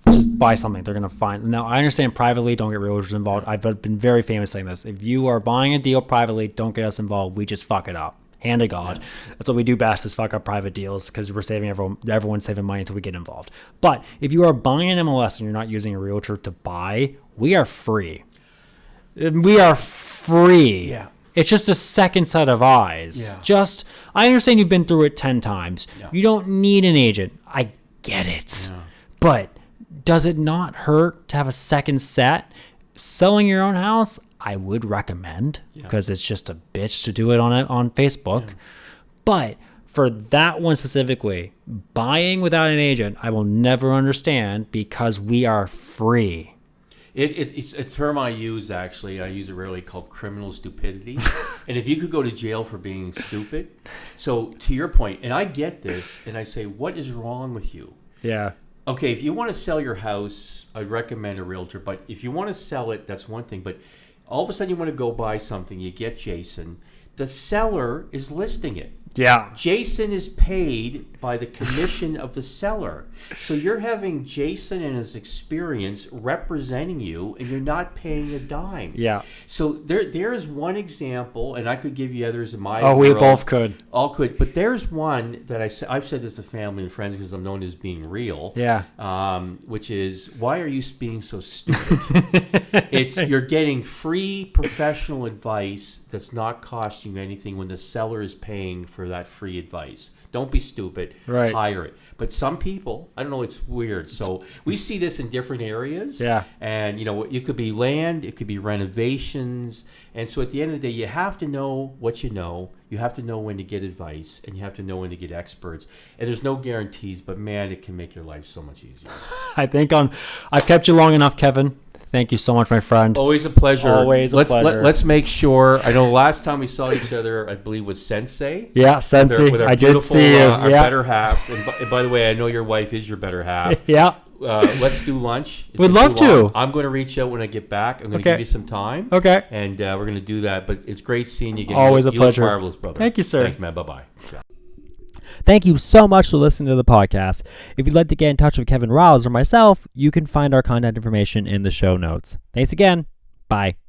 Just buy something, they're going to find. Now, I understand privately, don't get realtors involved. I've been very famous saying this. If you are buying a deal privately, don't get us involved. We just fuck it up. Hand to God. Yeah. That's what we do best, is fuck up private deals, because we're saving everyone's saving money until we get involved. But if you are buying an MLS and you're not using a realtor to buy, we are free. We are free. Yeah. It's just a second set of eyes. Yeah. I understand you've been through it 10 times. Yeah. You don't need an agent. I get it. Yeah. But does it not hurt to have a second set? Selling your own house, I would recommend, because it's just a bitch to do it on Facebook. Yeah. But for that one specifically, buying without an agent, I will never understand, because we are free. It's a term I use, actually. I use it rarely, called criminal stupidity. And if you could go to jail for being stupid. So to your point, and I get this, and I say, what is wrong with you? Yeah. Okay, if you want to sell your house, I'd recommend a realtor. But if you want to sell it, that's one thing. But all of a sudden you want to go buy something, you get Jason. The seller is listing it. Yeah. Jason is paid by the commission of the seller. So you're having Jason and his experience representing you, and you're not paying a dime. Yeah. So there is one example, and I could give you others in my world. We both could. All could. But there's one that I've said this to family and friends, because I'm known as being real. Yeah. Which is, why are you being so stupid? You're getting free professional advice that's not costing you anything, when the seller is paying for that free advice. Don't be stupid. Right. Hire it. But some people, I don't know, it's weird. So we see this in different areas. Yeah. And, it could be land, it could be renovations. And so at the end of the day, you have to know what you know. You have to know when to get advice, and you have to know when to get experts. And there's no guarantees, but man, it can make your life so much easier. I think I've kept you long enough, Kevin. Thank you so much, my friend. Always a pleasure. Always a pleasure. Let's make sure. I know last time we saw each other, I believe, was Sensei. Yeah, Sensei. With our I did see you. Our better halves. And by the way, I know your wife is your better half. Yeah. Let's do lunch. We'd love to. I'm going to reach out when I get back. I'm going to give you some time. Okay. And we're going to do that. But it's great seeing you again. Always a pleasure. You look marvelous, brother. Thank you, sir. Thanks, man. Bye-bye. Thank you so much for listening to the podcast. If you'd like to get in touch with Kevin Riles or myself, you can find our contact information in the show notes. Thanks again. Bye.